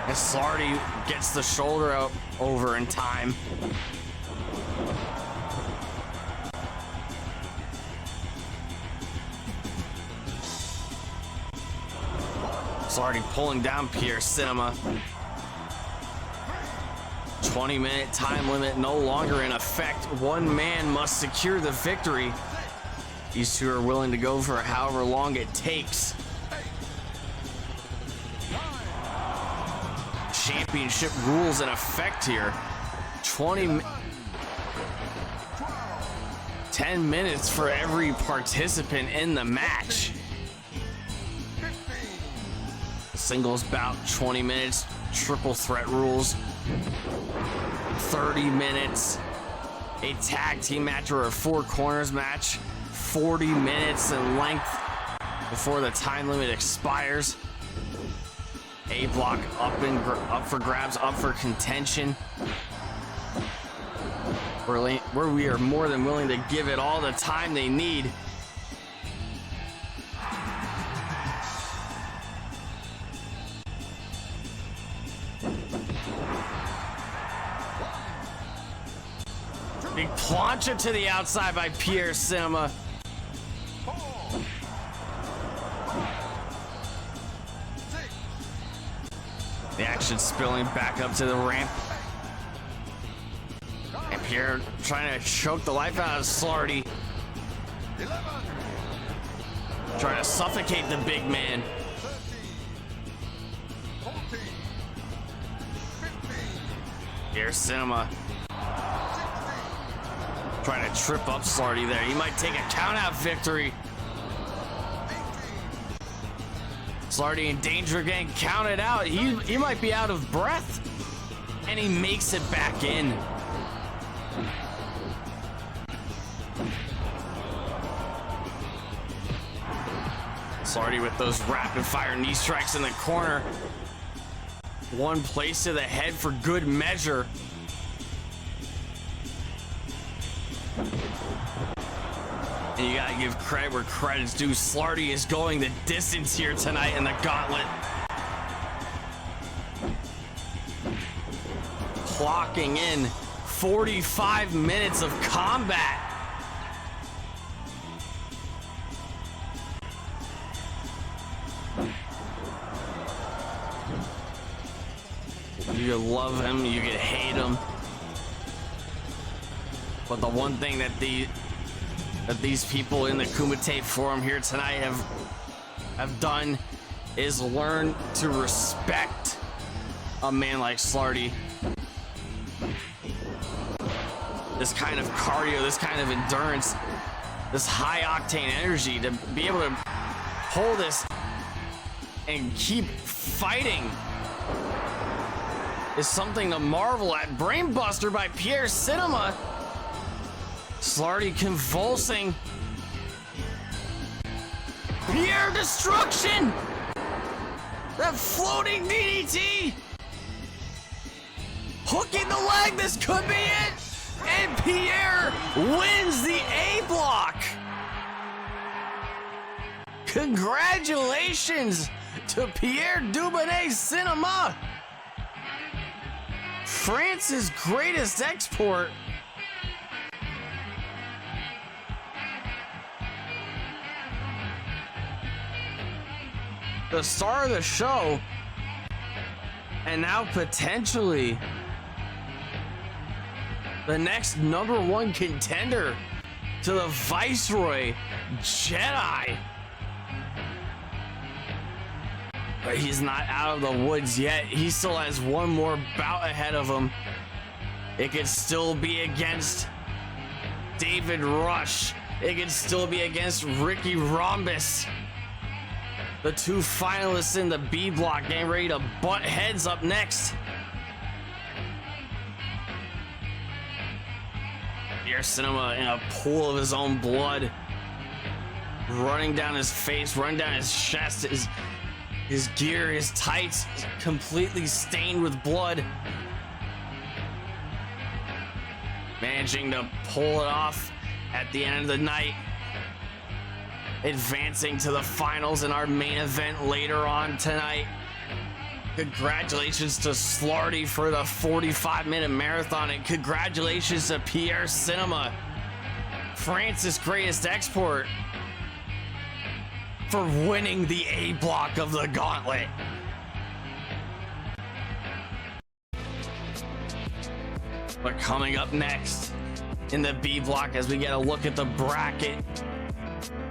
As Slarty gets the shoulder out over in time. Slarty pulling down Pierre Cinema. 20-minute time limit no longer in effect. One man must secure the victory. These two are willing to go for however long it takes. Championship rules in effect here. 10 minutes for every participant in the match. Singles bout, 20 minutes. Triple threat rules, 30 minutes. A tag team match or a four corners match, 40 minutes in length before the time limit expires. A block up for grabs, up for contention. Where we are more than willing to give it all the time they need. Big plancha to the outside by Pierre Cinema. 4, 6, The action spilling back up to the ramp. And Pierre trying to choke the life out of Slarty. 11, Trying to suffocate the big man. 13, 14, 15, Pierre Cinema 16, trying to trip up Slarty there. He might take a countout victory. 18, Slarty in danger again, counted out. He might be out of breath. And he makes it back in. Slarty with those rapid fire knee strikes in the corner. One place to the head for good measure. And you gotta give credit where credit's due. Slarty is going the distance here tonight in the Gauntlet. Clocking in 45 minutes of combat. You could love him, you could hate him. But the one thing that these people in the Kumite Forum here tonight have done is learn to respect a man like Slarty. This kind of cardio, this kind of endurance, this high octane energy to be able to pull this and keep fighting is something to marvel at. Brainbuster by Pierre Cinema. Slarty convulsing. Pierre Destruction! That floating DDT! Hooking the leg, this could be it! And Pierre wins the A block! Congratulations to Pierre Dubonnet Cinema! France's greatest export. The star of the show, and now potentially the next #1 contender to the Viceroy Jedi. But he's not out of the woods yet. He still has one more bout ahead of him. It could still be against David Rush. It could still be against Ricky Rhombus. The two finalists in the B block getting ready to butt heads up next. Pierre Cinema in a pool of his own blood, running down his face, running down his chest. His gear, his tights, completely stained with blood. Managing to pull it off at the end of the night. Advancing to the finals in our main event later on tonight. Congratulations to Slarty for the 45-minute marathon, and congratulations to Pierre Cinema, France's greatest export, for winning the A block of the Gauntlet. But coming up next in the B block, as we get a look at the bracket,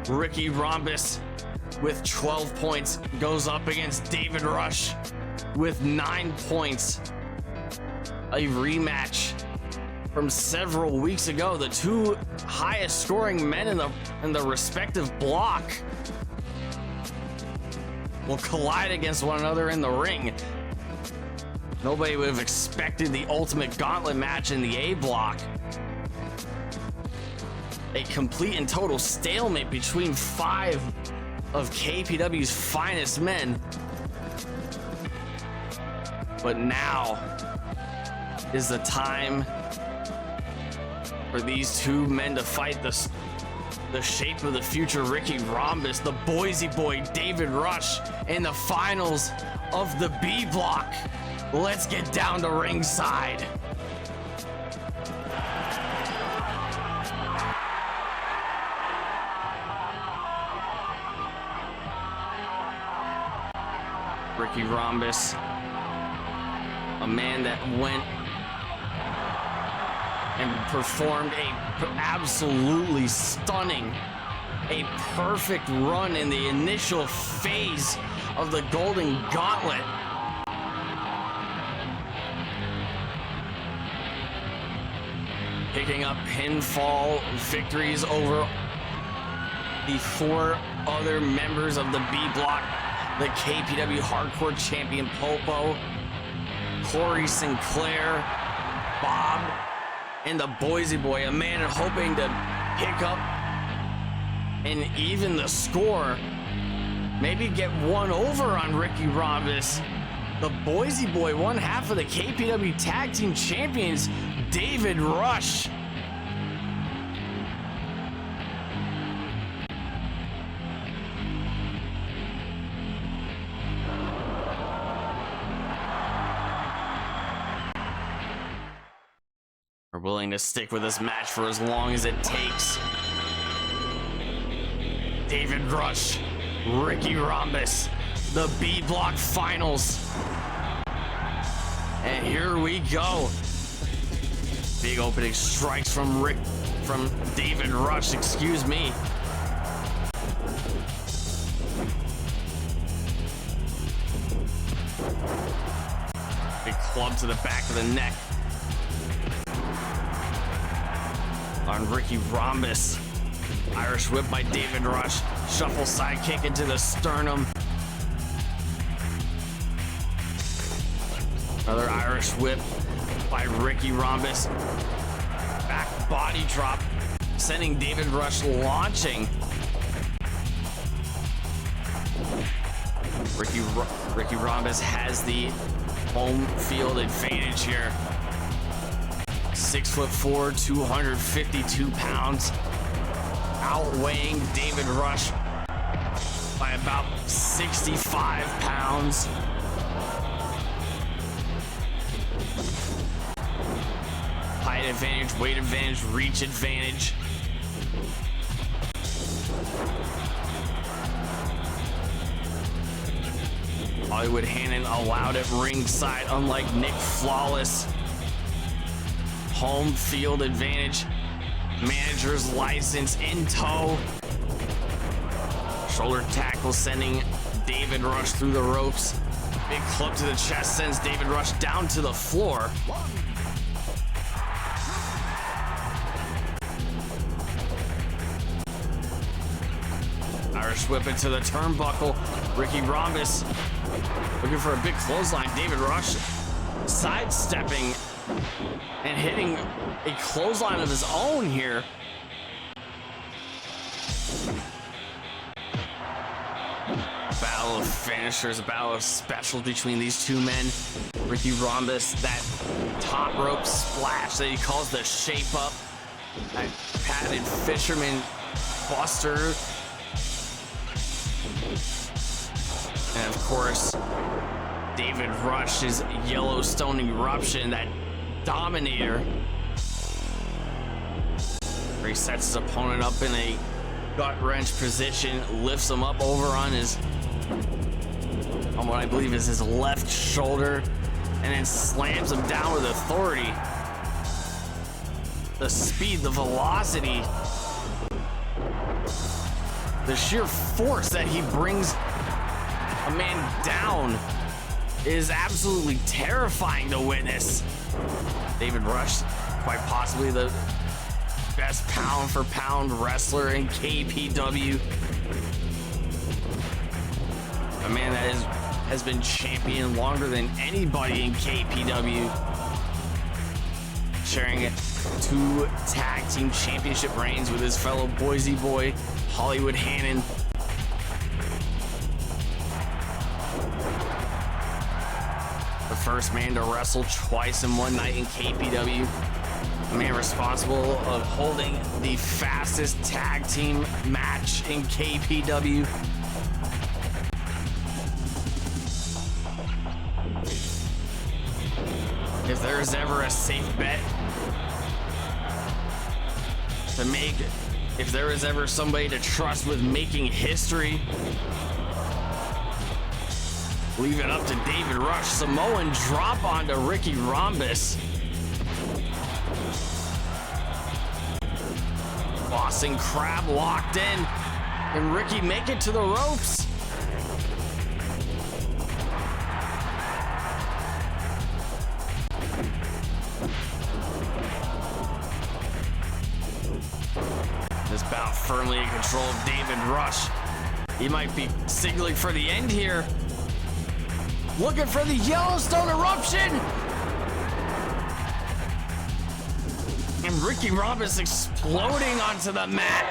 Ricky Rhombus with 12 points goes up against David Rush with 9 points. A rematch from several weeks ago. The two highest scoring men in the respective block will collide against one another in the ring. Nobody would have expected the ultimate gauntlet match in the A block. A complete and total stalemate between 5 of KPW's finest men. But now is the time for these two men to fight the shape of the future Ricky Rhombus, the Boise boy David Rush, in the finals of the B block. Let's get down to ringside. Ricky Rhombus, a man that went and performed a absolutely stunning, a perfect run in the initial phase of the Golden Gauntlet. Picking up pinfall victories over the 4 other members of the B block: the KPW Hardcore Champion Popo, Corey Sinclair, Bob, and the Boise boy, a man hoping to pick up and even the score maybe get one over on Ricky Rhombus. The Boise boy, one half of the KPW Tag Team Champions, David Rush. Are willing to stick with this match for as long as it takes. David Rush, Ricky Rhombus, the B Block Finals. And here we go. Big opening strikes from David Rush, excuse me. Big club to the back of the neck on Ricky Rhombus. Irish whip by David Rush. Shuffle side kick into the sternum. Another Irish whip by Ricky Rhombus. Back body drop, sending David Rush launching. Ricky Rhombus has the home field advantage here. 6'4", 252 pounds. Outweighing David Rush by about 65 pounds. Height advantage, weight advantage, reach advantage. Hollywood Hannon allowed at ringside, unlike Nick Flawless. Home field advantage. Manager's license in tow. Shoulder tackle sending David Rush through the ropes. Big club to the chest sends David Rush down to the floor. Irish whip into the turnbuckle. Ricky Rhombus looking for a big clothesline. David Rush sidestepping and hitting a clothesline of his own here. Battle of finishers, a battle of specials between these two men. Ricky Rhombus, that top rope splash that he calls the shape up. That padded fisherman buster. And of course, David Rush's Yellowstone eruption, that Dominator, where he sets his opponent up in a gut wrench position, lifts him up over on what I believe is his left shoulder, and then slams him down with authority. The speed, the velocity, the sheer force that he brings a man down is absolutely terrifying to witness. David Rush, quite possibly the best pound for pound wrestler in KPW. A man that has been champion longer than anybody in KPW. Sharing 2 tag team championship reigns with his fellow Boise boy, Hollywood Hannon. The first man to wrestle twice in one night in KPW. A man responsible of holding the fastest tag team match in KPW. If there's ever a safe bet to make, if there is ever somebody to trust with making history, leave it up to David Rush. Samoan drop onto Ricky Rhombus. Boston Crab locked in. And Ricky make it to the ropes. This bout firmly in control of David Rush. He might be signaling for the end here. Looking for the Yellowstone eruption. And Ricky Rhombus exploding onto the mat.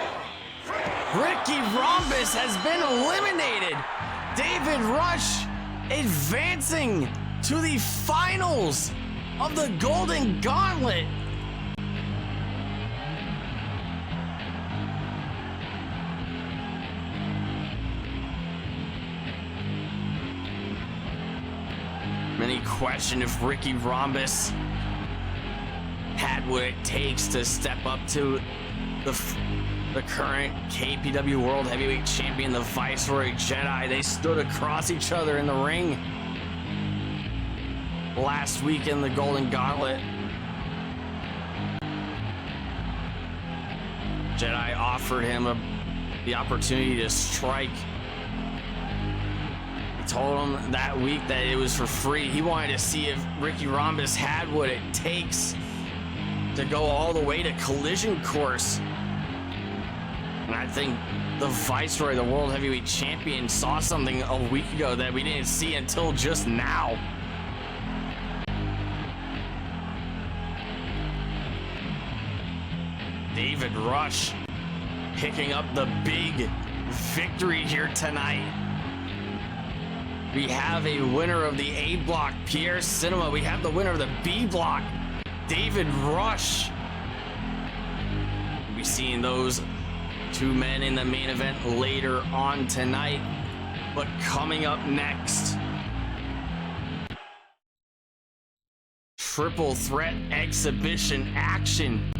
Ricky Rhombus has been eliminated. David Rush advancing to the finals of the Golden Gauntlet. Many question if Ricky Rhombus had what it takes to step up to the current KPW World Heavyweight Champion, the Viceroy Jedi. They stood across each other in the ring last week in the Golden Gauntlet. Jedi offered him the opportunity to strike. He told him that week that it was for free. He wanted to see if Ricky Rhombus had what it takes to go all the way to Collision Course. And I think the Viceroy, the World Heavyweight Champion, saw something a week ago that we didn't see until just now. David Rush picking up the big victory here tonight. We have a winner of the A block, Pierre Cinema. We have the winner of the B block, David Rush. We'll be seeing those two men in the main event later on tonight. But coming up next, triple threat exhibition action.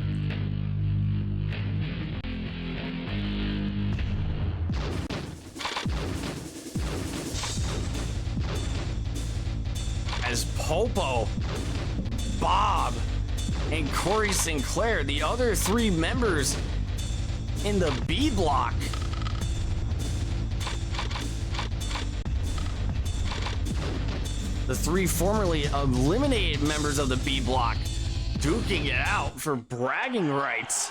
As Popo, Bob, and Corey Sinclair, the other three members in the B block, the three formerly eliminated members of the B block, duking it out for bragging rights.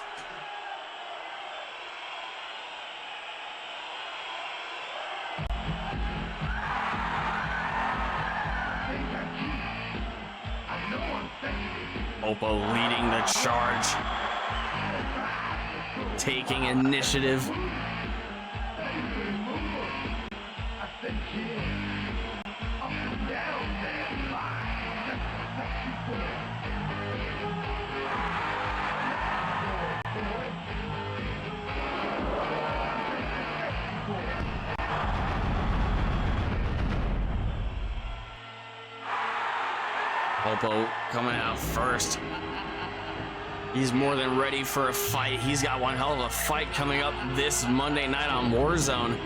Popo leading the charge, taking initiative. Popo coming out first. He's more than ready for a fight. He's got one hell of a fight coming up this Monday night on Warzone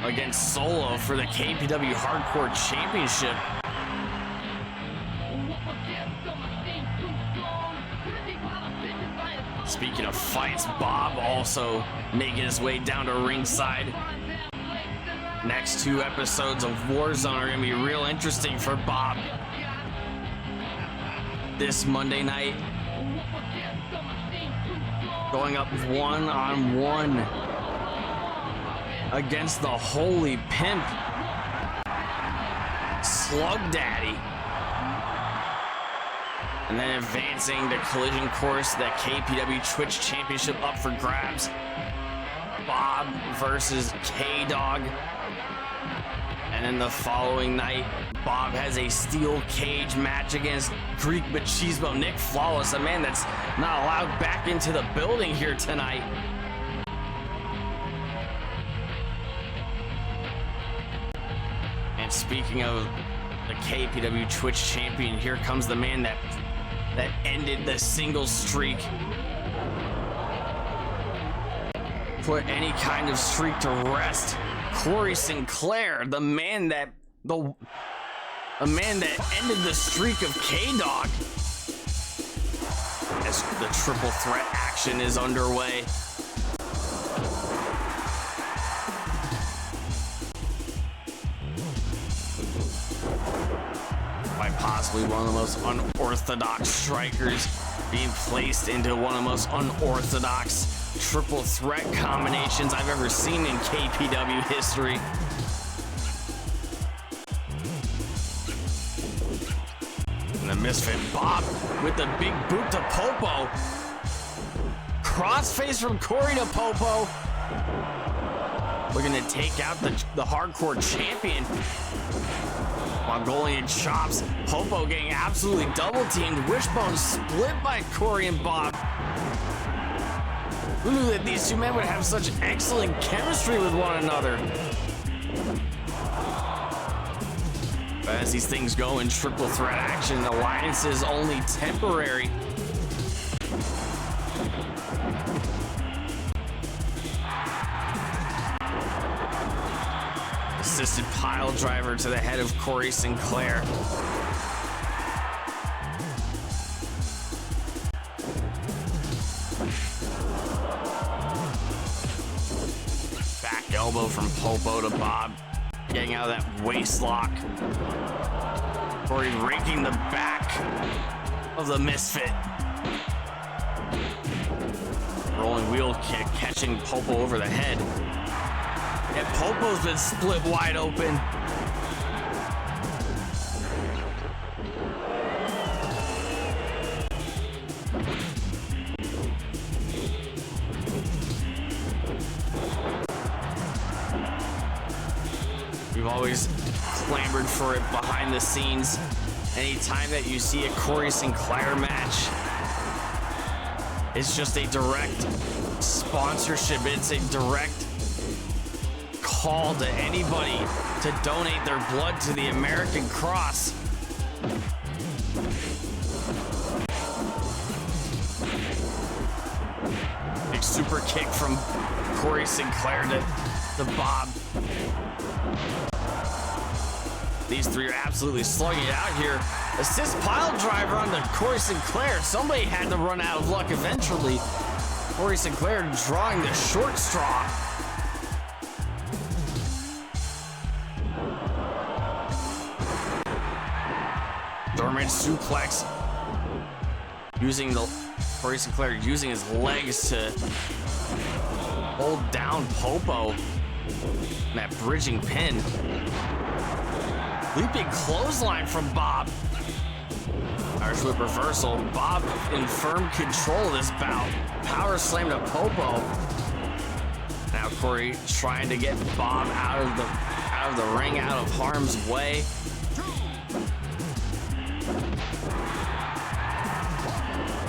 against Solo for the KPW Hardcore Championship. Speaking of fights, Bob also making his way down to ringside. Next two episodes of Warzone are going to be real interesting for Bob. This Monday night, going up one-on-one against the Holy Pimp, Slug Daddy. And then advancing to Collision Course, the KPW Twitch Championship up for grabs. Bob versus K-Dog. And then the following night, Bob has a steel cage match against Greek Machismo Nick Flawless, a man that's not allowed back into the building here tonight. And speaking of the KPW Twitch champion, here comes the man that ended the single streak. Put any kind of streak to rest. Corey Sinclair, the man that ended the streak of K-Dog. As the triple threat action is underway. By possibly one of the most unorthodox strikers being placed into one of the most unorthodox triple threat combinations I've ever seen in KPW history. And the Misfit Bob with the big boot to Popo. crossface from Corey to Popo. Looking to take out the hardcore champion. Mongolian chops. Popo getting absolutely double teamed. Wishbone split by Corey and Bob. Who knew that these two men would have such excellent chemistry with one another? But as these things go in triple threat action, the alliance is only temporary. Assisted pile driver to the head of Corey Sinclair. Back elbow from Popo to Bob. Getting out of that waist lock. Corey raking the back of the Misfit. Rolling wheel kick, catching Popo over the head. And Popo's been split wide open. We've always clamored for it behind the scenes. Anytime that you see a Corey Sinclair match, it's just a direct sponsorship. It's a direct call to anybody to donate their blood to the American Cross. Big super kick from Corey Sinclair to Bob. These three are absolutely slugging it out here. Assist pile driver on the Corey Sinclair. Somebody had to run out of luck eventually. Corey Sinclair drawing the short straw. Dormant suplex. Corey Sinclair using his legs to hold down Popo. And that bridging pin. Leaping clothesline from Bob. Irish whip reversal. Bob in firm control of this bout. Power slam to Popo. Now Corey trying to get Bob out of the ring, out of harm's way.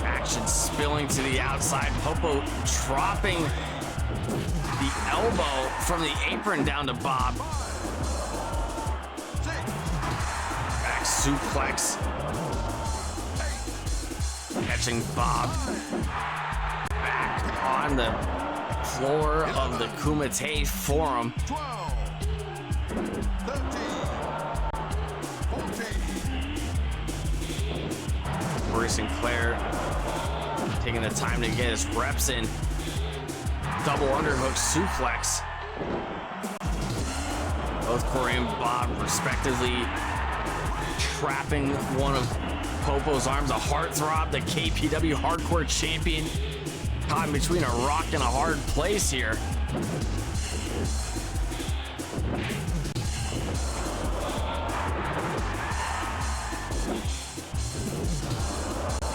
Action spilling to the outside. Popo dropping the elbow from the apron down to Bob. Back suplex. Catching Bob back on the floor of the Kumite Forum. 12, 13, 14. Corey Sinclair taking the time to get his reps in. Double underhook suplex. Both Corey and Bob respectively trapping one of Popo's arms. A heartthrob, the KPW hardcore champion, caught in between a rock and a hard place here.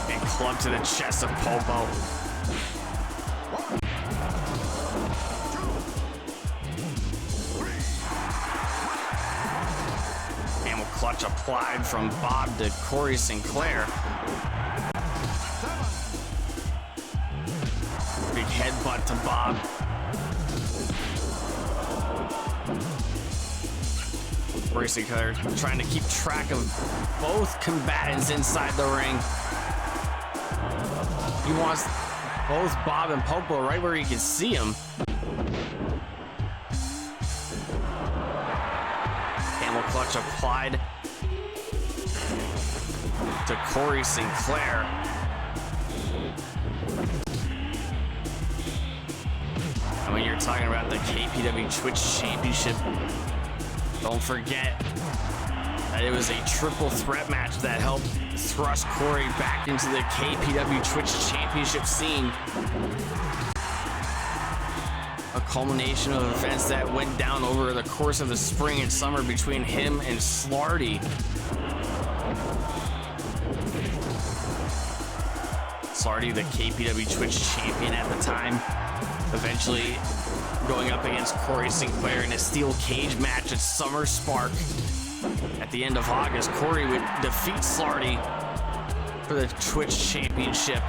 And club to the chest of Popo. Clutch applied from Bob to Corey Sinclair. Big headbutt to Bob. Corey Sinclair trying to keep track of both combatants inside the ring. He wants both Bob and Popo right where he can see them. Camel clutch applied to Corey Sinclair. And when you're talking about the KPW Twitch Championship, don't forget that it was a triple threat match that helped thrust Corey back into the KPW Twitch Championship scene. A culmination of events that went down over the course of the spring and summer between him and Slarty. Slarty, the KPW Twitch champion at the time, eventually going up against Corey Sinclair in a steel cage match at Summer Spark. At the end of August, Corey would defeat Slarty for the Twitch championship.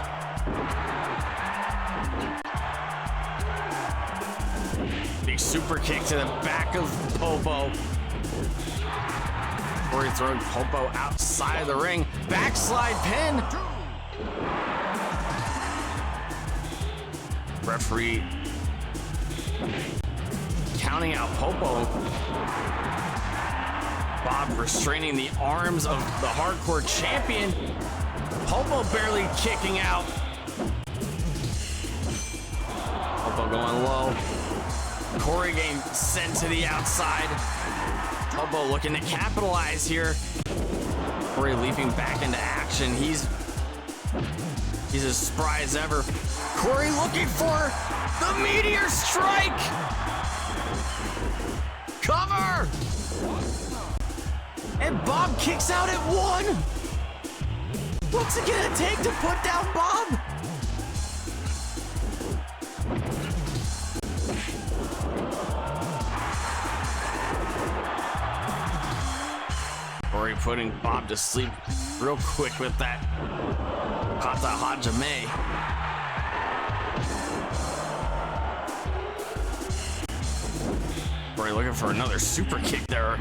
Big super kick to the back of Popo. Corey throwing Popo outside of the ring. Backslide pin. Referee counting out Popo. Bob restraining the arms of the hardcore champion. Popo barely kicking out. Popo going low. Corey getting sent to the outside. Popo looking to capitalize here. Corey leaping back into action. He's as spry as ever. Corey looking for the meteor strike. Cover. And Bob kicks out at 1. What's it gonna take to put down Bob? Corey putting Bob to sleep real quick with that Kata Hajime. Corey looking for another super kick there.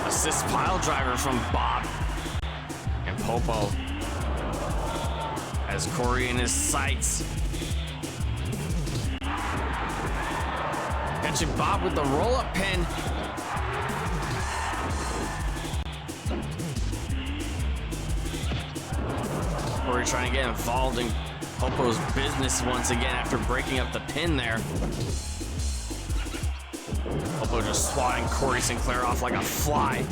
Assist pile driver from Bob. And Popo has Corey in his sights. Catching Bob with the roll-up pin. Corey trying to get involved in Popo's business once again after breaking up the pin there. Popo just swatting Corey Sinclair off like a fly.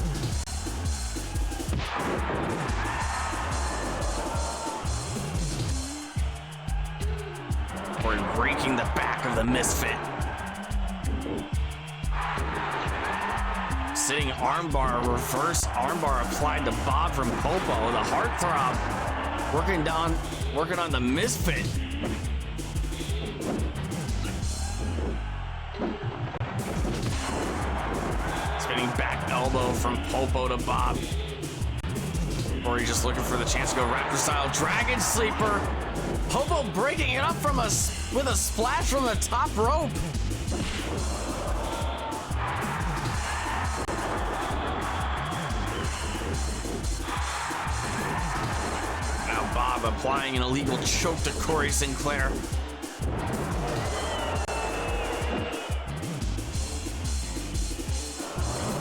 Corey raking the back of the Misfit. Sitting armbar, reverse armbar applied to Bob from Popo. The heartthrob working on the Misfit. Spinning back elbow from Popo to Bob. Corey just looking for the chance to go Raptor style Dragon Sleeper. Popo breaking it up with a splash from the top rope. Bob applying an illegal choke to Corey Sinclair.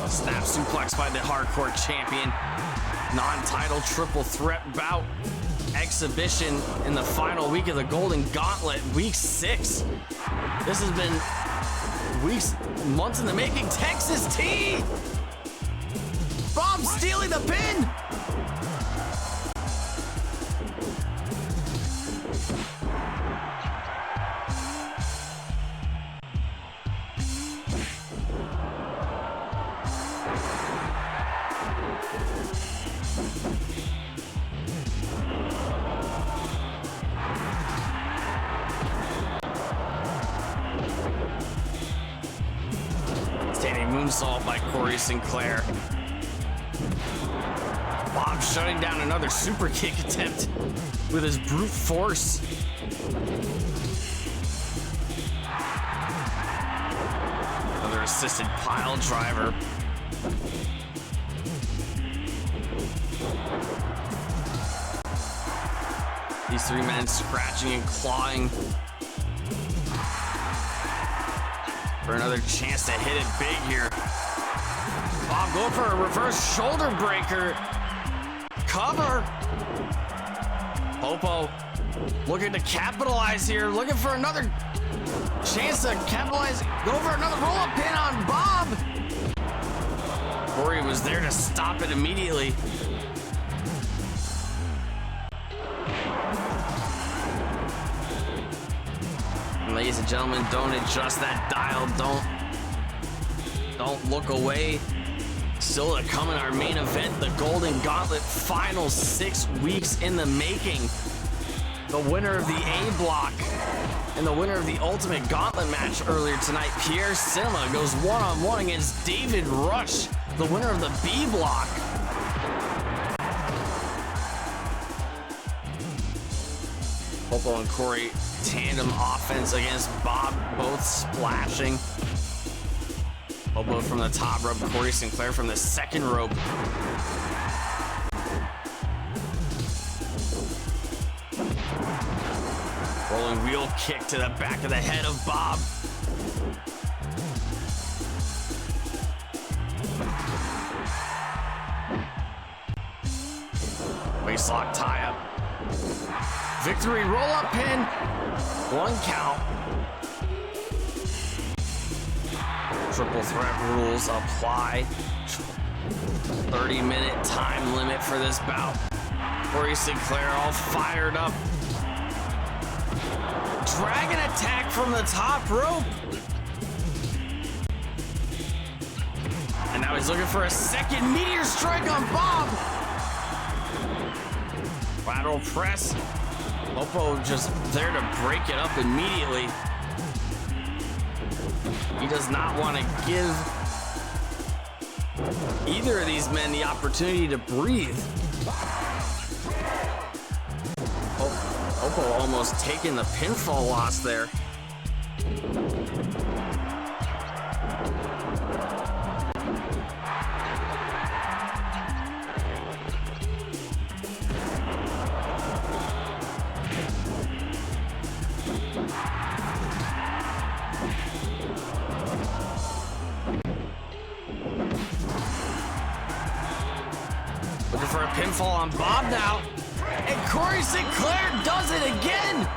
A snap suplex by the hardcore champion. Non-title triple threat bout exhibition in the final week of the Golden Gauntlet, week 6. This has been months in the making. Texas T. Bob stealing the pin. Moonsault by Corey Sinclair. Bob shutting down another super kick attempt with his brute force. Another assisted pile driver. These three men scratching and clawing for another chance to hit it big here. Bob going for a reverse shoulder breaker. Cover. Popo looking to capitalize here, looking for another chance to capitalize. Go for another roll-up pin on Bob. Corey was there to stop it immediately. Ladies and gentlemen, don't adjust that dial. Don't look away. Still to come in our main event, the Golden Gauntlet Finals, 6 weeks in the making. The winner of the A block and the winner of the Ultimate Gauntlet match earlier tonight, Pierre Cinema, goes one-on-one against David Rush, the winner of the B block. Popo and Corey, tandem offense against Bob, both splashing. Popo from the top rope, Corey Sinclair from the second rope. Rolling wheel kick to the back of the head of Bob. Waistlock tie up. Victory roll up pin. 1 count. Triple threat rules apply. 30-minute time limit for this bout. Corey Sinclair all fired up. Dragon attack from the top rope. And now he's looking for a second meteor strike on Bob. Lateral press. Popo just there to break it up immediately. He does not want to give either of these men the opportunity to breathe. Popo almost taking the pinfall loss there. Looking for a pinfall on Bob now. And Corey Sinclair does it again.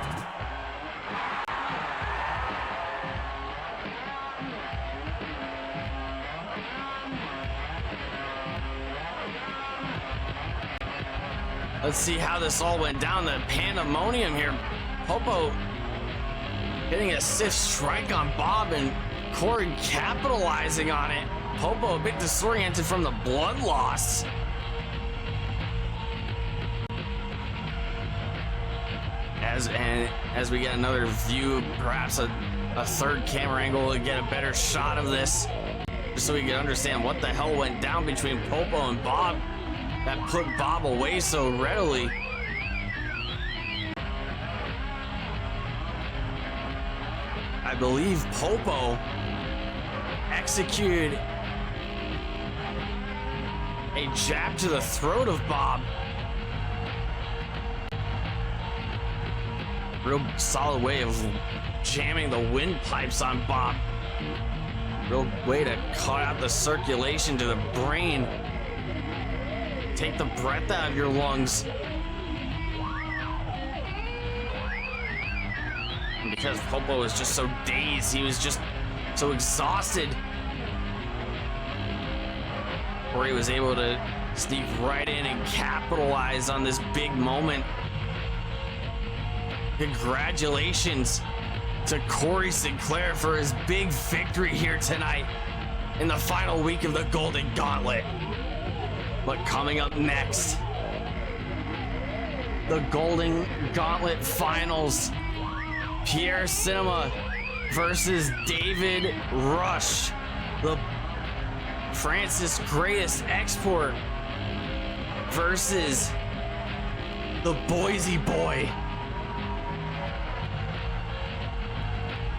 Let's see how this all went down. The pandemonium here. Popo hitting a stiff strike on Bob and Corey capitalizing on it. Popo a bit disoriented from the blood loss. As we get another view, perhaps a third camera angle to get a better shot of this, just so we can understand what the hell went down between Popo and Bob that put Bob away so readily. I believe Popo executed a jab to the throat of Bob. Real solid way of jamming the windpipes on Bob. Real way to cut out the circulation to the brain. Take the breath out of your lungs. And because Popo was just so dazed, he was just so exhausted, Corey was able to sneak right in and capitalize on this big moment. Congratulations to Corey Sinclair for his big victory here tonight in the final week of the Golden Gauntlet. But coming up next, the Golden Gauntlet Finals. Pierre Cinema versus David Rush, the France's greatest export, versus the Boise boy.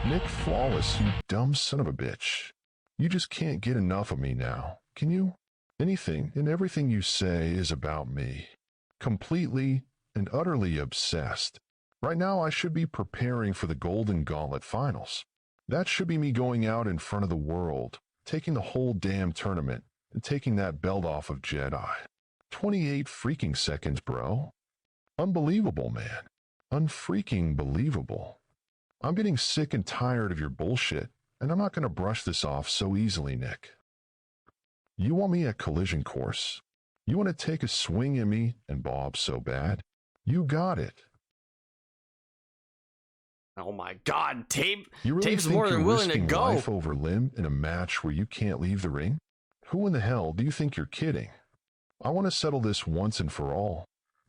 Nick Flawless, you dumb son of a bitch. You just can't get enough of me now, can you? Anything and everything you say is about me. Completely and utterly obsessed. Right now I should be preparing for the Golden Gauntlet Finals. That should be me going out in front of the world, taking the whole damn tournament, and taking that belt off of Jedi. 28 freaking seconds, bro. Unbelievable, man. Unfreaking believable. I'm getting sick and tired of your bullshit, and I'm not going to brush this off so easily, Nick. You want me at collision course? You want to take a swing at me and Bob so bad? You got it. Oh my God, You really Tape's think more you're than willing to risking go. life over limb in a match where you can't leave the ring? Who in the hell do you think you're kidding? I want to settle this once and for all.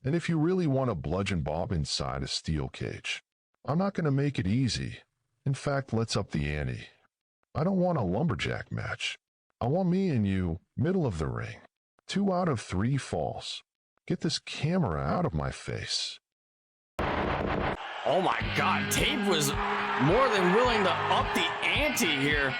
And if you really want to bludgeon Bob inside a steel cage, I'm not going to make it easy. In fact, let's up the ante. I don't want a lumberjack match. I want me and you, middle of the ring. 2 out of 3 falls. Get this camera out of my face. Oh my God, Tape was more than willing to up the ante here.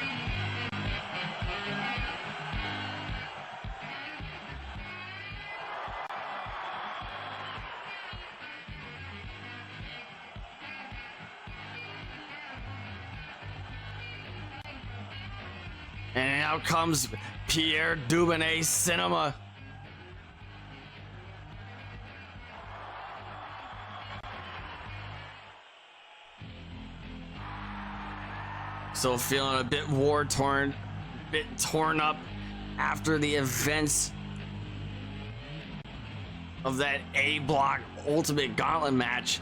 And out comes Pierre Dubonnet Cinema. So feeling a bit war-torn, a bit torn up after the events of that A-Block Ultimate Gauntlet match.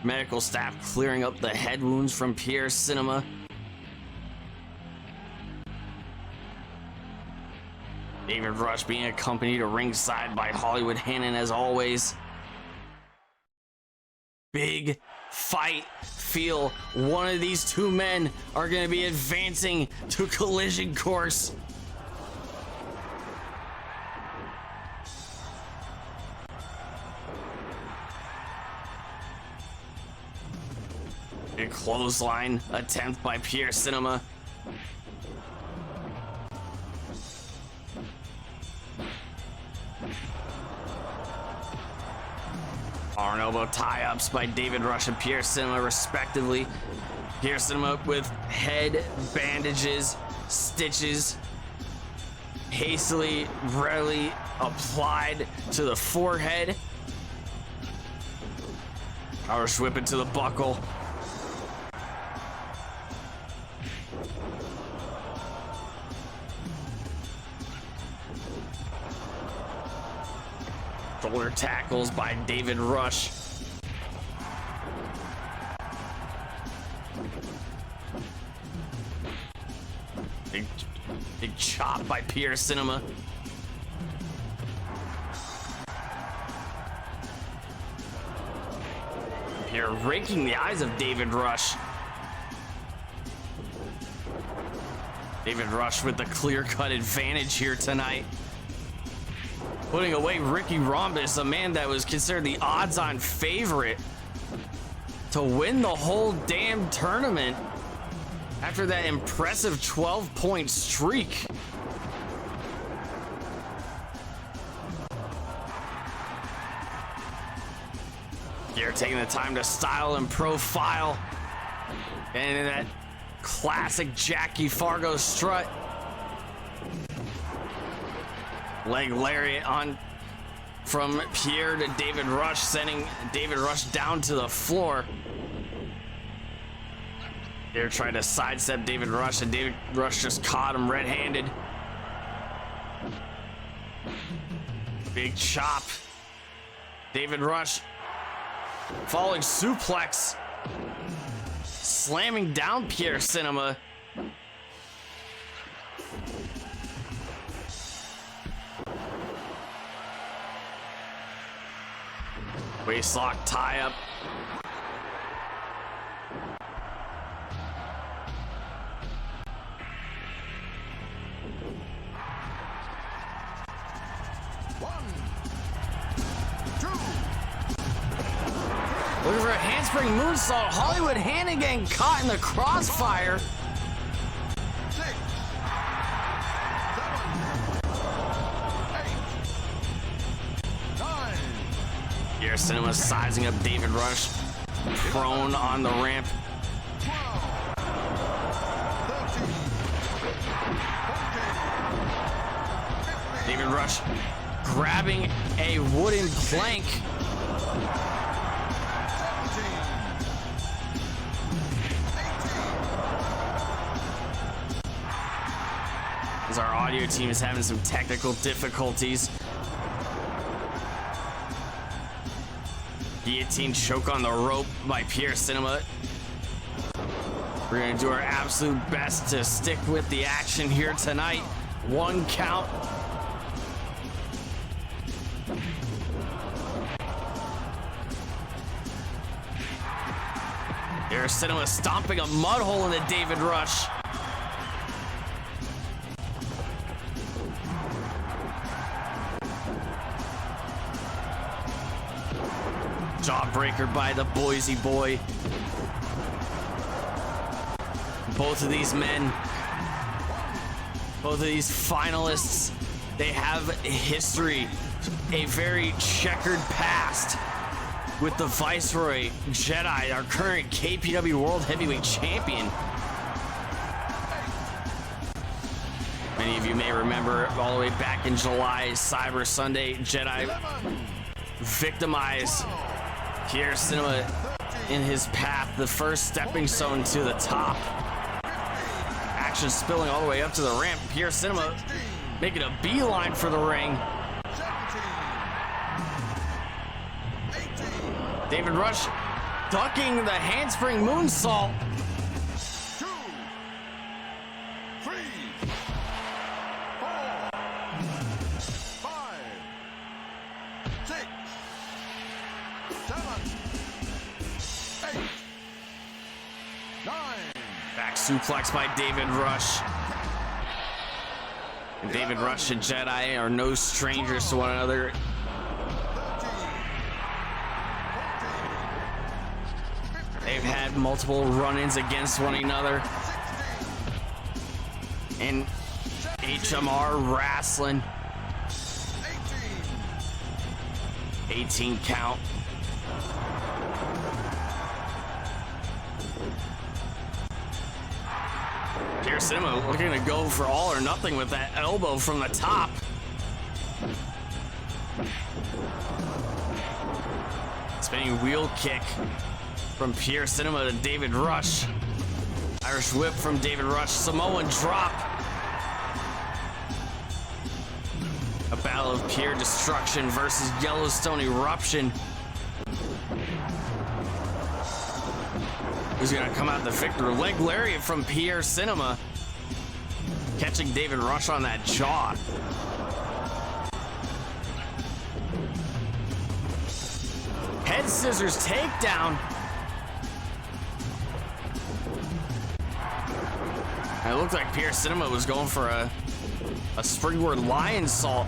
Medical staff clearing up the head wounds from Pierre Cinema. David Rush being accompanied to ringside by Hollywood Hannon as always. Big fight feel. One of these 2 men are going to be advancing to collision course. A clothesline attempt by Pierre Cinema. Arm elbow tie-ups by David Rush and Pierre Cinema respectively. Pierre Cinema with head bandages, stitches, hastily, rarely applied to the forehead. Irish whip into the buckle. Shoulder tackles by David Rush. Big chop by Pierre Cinema. Pierre raking the eyes of David Rush. David Rush with the clear-cut advantage here tonight. Putting away Ricky Rhombus, a man that was considered the odds-on favorite to win the whole damn tournament after that impressive 12-point streak. Here taking the time to style and profile. And in that classic Jackie Fargo strut. Leg lariat on from Pierre to David Rush, sending David Rush down to the floor. Pierre tried to sidestep David Rush, and David Rush just caught him red-handed. Big chop. David Rush falling suplex, slamming down Pierre Cinema. Waistlock tie up. Looking for a handspring moonsault. Hollywood Hannon getting caught in the crossfire. 6, 7, 8, 9. Pierre Cinema sizing up David Rush, prone on the ramp. 12, 13, 14, 15, David Rush grabbing a wooden plank. 17, 18. As our audio team is having some technical difficulties. Guillotine choke on the rope by Pierre Cinema. We're gonna do our absolute best to stick with the action here tonight. 1 count. There's Cinema stomping a mud hole into David Rush. Jawbreaker by the Boise boy. Both of these men, both of these finalists, they have history, a very checkered past with the Viceroy Jedi, our current KPW World Heavyweight Champion. Many of you may remember all the way back in July, Cyber Sunday, Jedi victimized Pierre Cinema in his path, the first stepping stone to the top. Action spilling all the way up to the ramp. Pierre Cinema making a beeline for the ring. David Rush ducking the handspring moonsault. 2, 3, 4, 5, 6, 7, 8, 9. Back suplex by David Rush. And David Rush and Jedi are no strangers to one another. They've had multiple run-ins against one another. And HMR wrestling. 18 count. Pierre Cinema looking to go for all or nothing with that elbow from the top. Spinning wheel kick from Pierre Cinema to David Rush. Irish whip from David Rush. Samoan drop. A battle of pure destruction versus Yellowstone eruption. Who's gonna come out the victor? Leg lariat from Pierre Cinema. Catching David Rush on that jaw. Head scissors takedown. It looked like Pierre Cinema was going for a springboard lion salt.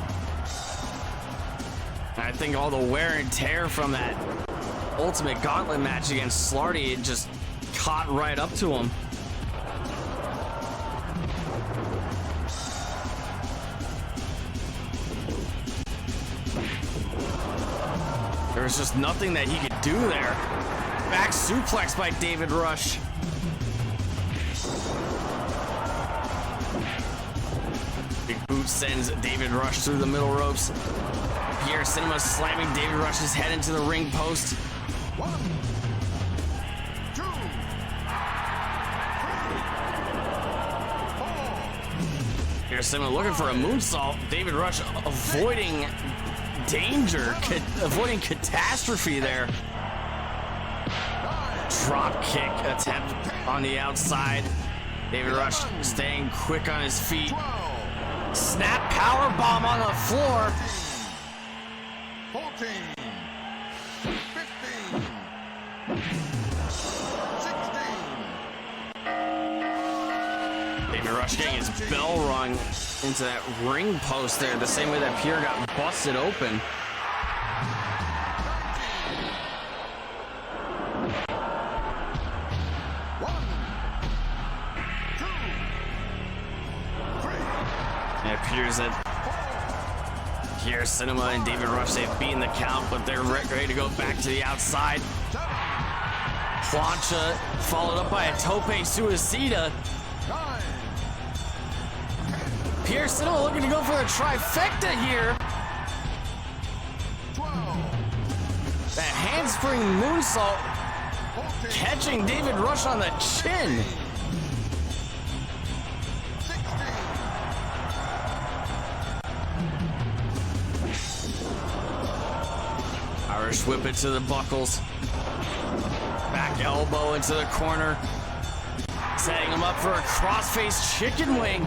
And I think all the wear and tear from that Ultimate Gauntlet match against Slarty, it just caught right up to him. There was just nothing that he could do there. Back suplex by David Rush. Big boot sends David Rush through the middle ropes. Pierre Cinema slamming David Rush's head into the ring post. 1, 2, 3, 4. Pierre Cinema looking for a moonsault. David Rush avoiding danger, avoiding catastrophe there. Drop kick attempt on the outside. David Rush staying quick on his feet. Snap power bomb on the floor. 14, 15, 16. David Rush getting his bell rung into that ring post there, the same way that Pierre got busted open. It appears that Pierre Cinema and David Rush, they've beaten the count, but they're ready to go back to the outside. Plancha followed up by a tope suicida. Pierre Cinema looking to go for a trifecta here. That handspring moonsault catching David Rush on the chin. Irish whip it to the buckles. Back elbow into the corner. setting him up for a crossface chicken wing.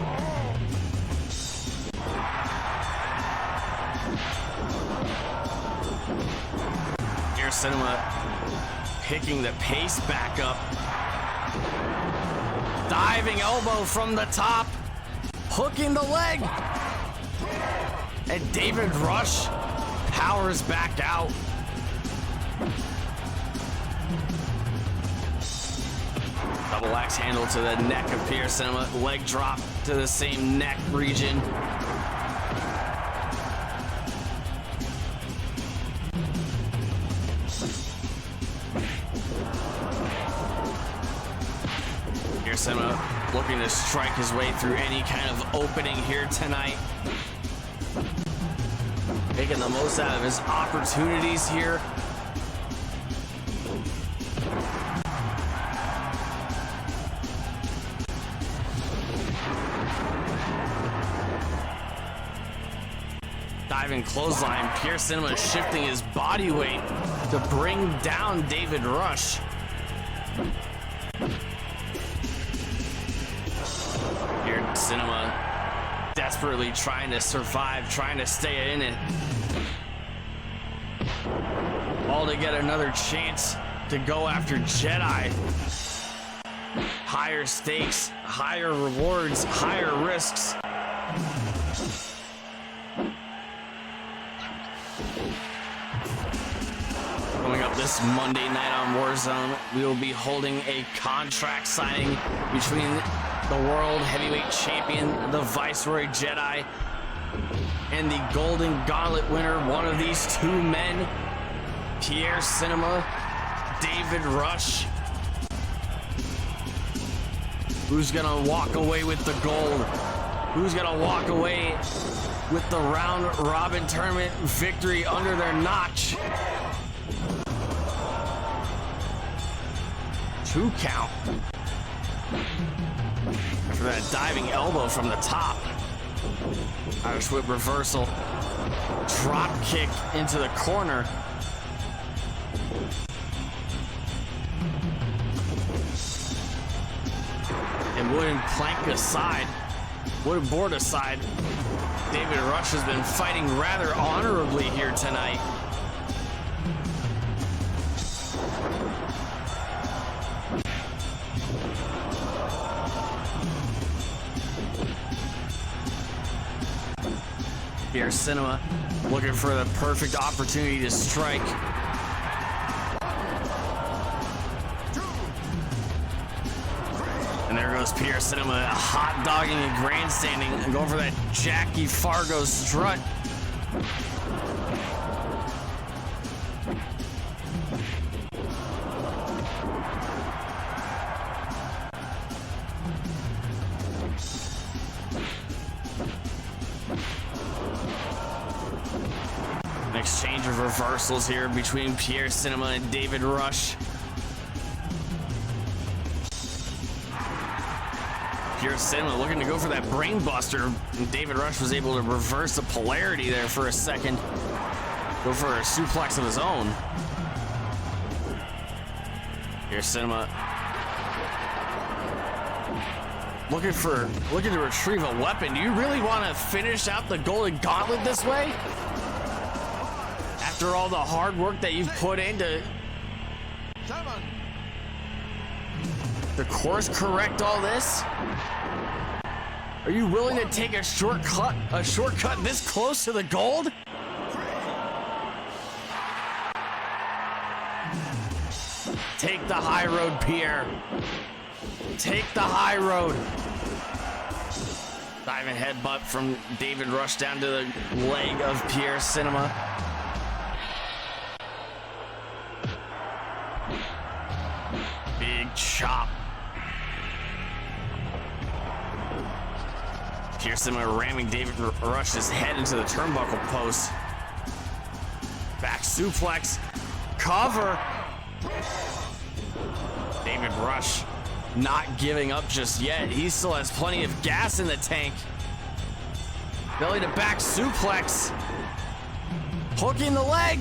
Pierre Cinema picking the pace back up. Diving elbow from the top, hooking the leg. And David Rush powers back out. Double axe handle to the neck of Pierre Cinema. Leg drop to the same neck region. Pierre Cinema looking to strike his way through any kind of opening here tonight. Making the most out of his opportunities here. Diving clothesline, Pierre Cinema shifting his body weight to bring down David Rush. Pierre Cinema desperately trying to survive, trying to stay in it. All to get another chance to go after Jedi. Higher stakes, higher rewards, higher risks. Coming up this Monday night on Warzone, we will be holding a contract signing between the World Heavyweight Champion, the Viceroy Jedi, and the Golden Gauntlet winner, one of these two men, Pierre Cinema, David Rush. Who's gonna walk away with the gold? Who's gonna walk away with the round robin tournament victory under their notch? 2 count. After that diving elbow from the top. Irish whip reversal. Drop kick into the corner. And wooden plank aside, wooden board aside, David Rush has been fighting rather honorably here tonight. Pierre Cinema looking for the perfect opportunity to strike. And there goes Pierre Cinema, hot dogging and grandstanding and going for that Jackie Fargo strut. An exchange of reversals here between Pierre Cinema and David Rush. Pierre Cinema looking to go for that brain buster. And David Rush was able to reverse the polarity there for a second. Go for a suplex of his own. Pierre Cinema looking to retrieve a weapon. Do you really want to finish out the Golden Gauntlet this way? After all the hard work that you've put into the course correct all this? Are you willing to take a shortcut this close to the gold? Take the high road, Pierre. Take the high road. Diving headbutt from David Rush down to the leg of Pierre Cinema. Big chop. Pierre Cinema ramming David Rush's head into the turnbuckle post. Back suplex. Cover. David Rush not giving up just yet. He still has plenty of gas in the tank. Belly to back suplex. Hooking the leg.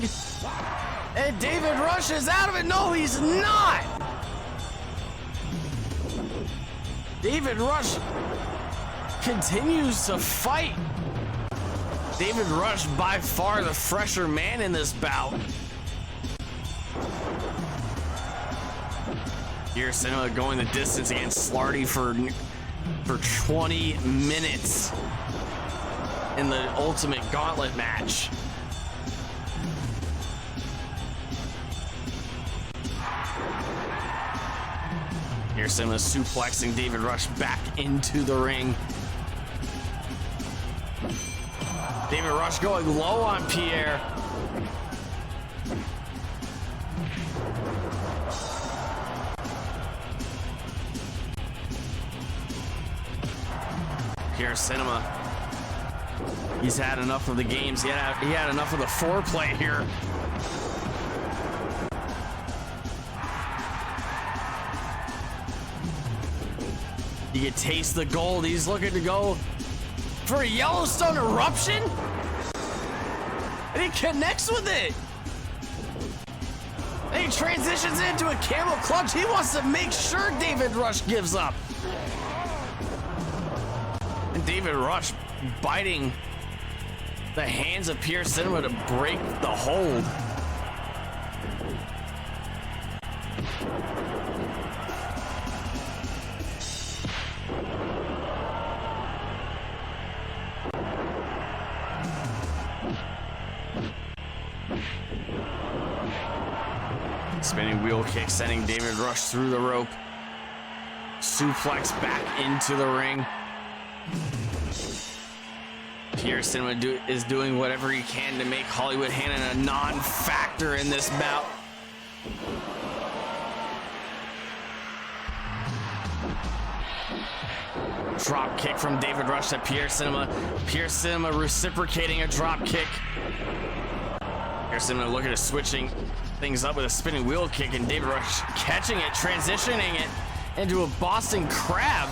And David Rush is out of it. No, he's not. David Rush continues to fight. David Rush, by far the fresher man in this bout. Here, Cinema going the distance against Slarty for 20 minutes in the Ultimate Gauntlet match. Here, Cinema suplexing David Rush back into the ring. David Rush going low on Pierre. Pierre Cinema. He's had enough of the games. He had enough of the foreplay here. You can taste the gold. He's looking to go for a Yellowstone eruption. And he connects with it. And he transitions into a camel clutch. He wants to make sure David Rush gives up. And David Rush biting the hands of Pierre Cinema to break the hold. Spinning wheel kick, sending David Rush through the rope. Suplex back into the ring. Pierre Cinema is doing whatever he can to make Hollywood Hannon a non-factor in this bout. Drop kick from David Rush to Pierre Cinema. Pierre Cinema reciprocating a drop kick. Pierre Cinema looking at switching things up with a spinning wheel kick, and David Rush catching it, transitioning it into a Boston Crab.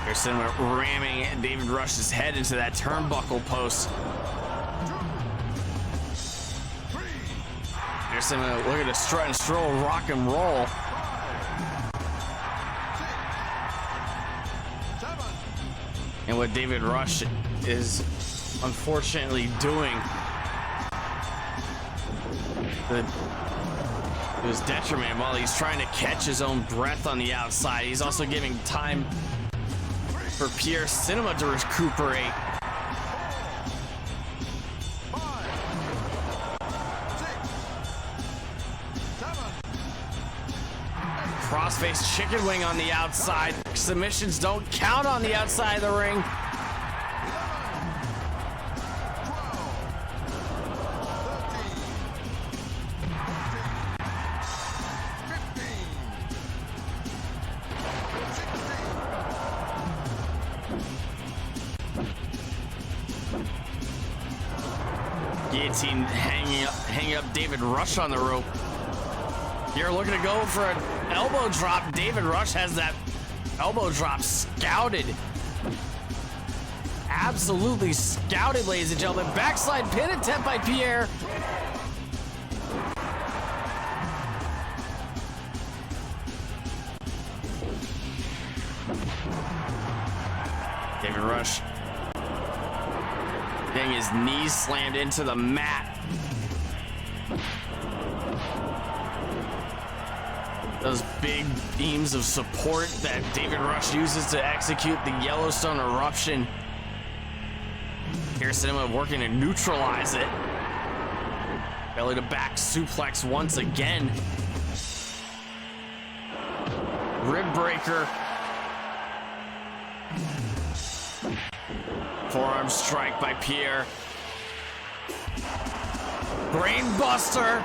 Pierre Cinema ramming David Rush's head into that turnbuckle post. Pierre Cinema looking to strut and stroll, rock and roll. And what David Rush is unfortunately doing to his detriment while he's trying to catch his own breath on the outside, he's also giving time for Pierre Cinema to recuperate. Crossface chicken wing on the outside. Submissions don't count on the outside of the ring. Guillotine hanging up David Rush on the rope. You're looking to go for an elbow drop. David Rush has that elbow drop scouted. Absolutely scouted, ladies and gentlemen. Backslide pin attempt by Pierre. David Rush getting his knees slammed into the mat. Those big beams of support that David Rush uses to execute the Yellowstone eruption. Pierre Cinema working to neutralize it. Belly to back suplex once again. Rib breaker. Forearm strike by Pierre. Brain buster.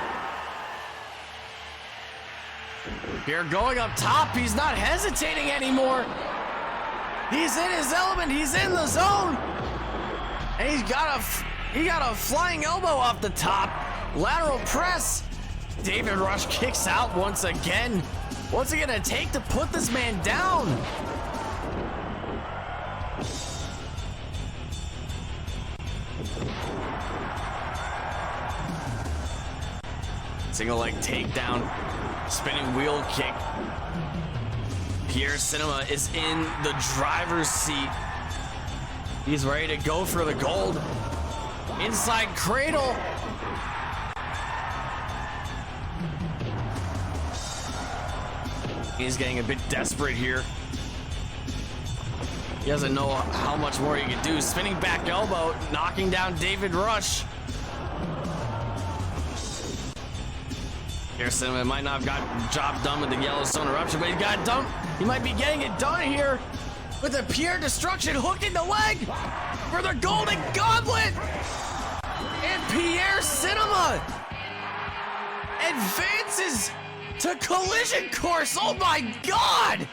Pierre going up top. He's not hesitating anymore. He's in his element. He's in the zone. And he got a flying elbow off the top. Lateral press. David Rush kicks out once again. What's it gonna take to put this man down? Single leg takedown, spinning wheel kick. Pierre Cinema is in the driver's seat. He's ready to go for the gold. Inside cradle. He's getting a bit desperate here. He doesn't know how much more he can do. Spinning back elbow, knocking down David Rush. Pierre Cinema might not have got the job done with the Yellowstone eruption, but he got it done. He might be getting it done here with the Pierre Destruction hooked in the leg for the Golden Gauntlet. And Pierre Cinema advances to Collision Course. Oh my God!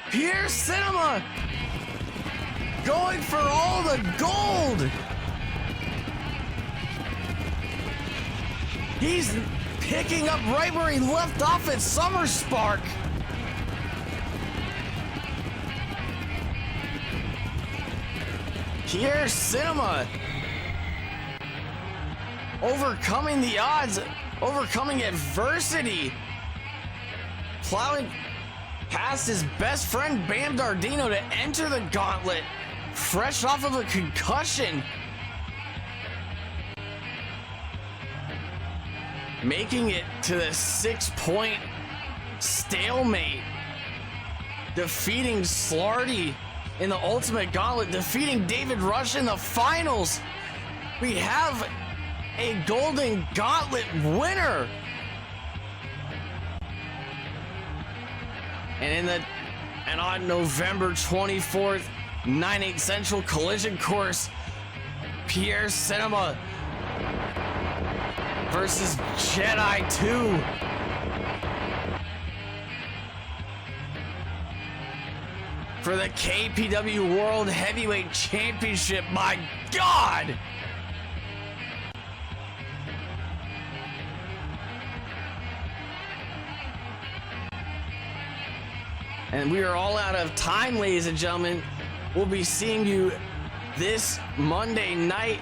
Pierre Cinema going for all the gold. He's picking up right where he left off at Summer Spark. Pierre Cinema overcoming the odds, overcoming adversity, plowing past his best friend Bam Dardino to enter the gauntlet, fresh off of a concussion, making it to the 6-point stalemate, defeating Slarty in the Ultimate Gauntlet, defeating David Rush in the finals. We have a Golden Gauntlet winner. And on November 24th, 9/8 Central Collision Course, Pierre Cinema versus Jedi 2. For the KPW World Heavyweight Championship. My God! And we are all out of time, ladies and gentlemen. We'll be seeing you this Monday night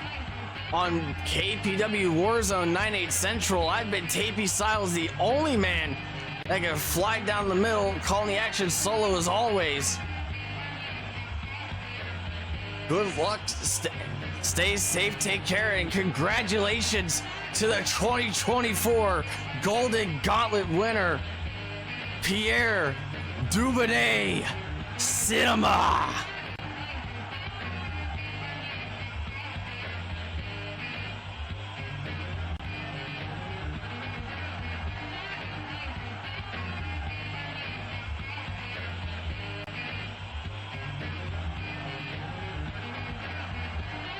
on KPW Warzone 9/8 Central. I've been Tapey Styles, the only man that can fly down the middle, calling the action solo as always. Good luck, stay safe, take care, and congratulations to the 2024 Golden Gauntlet winner, Pierre Dubonnet Cinema.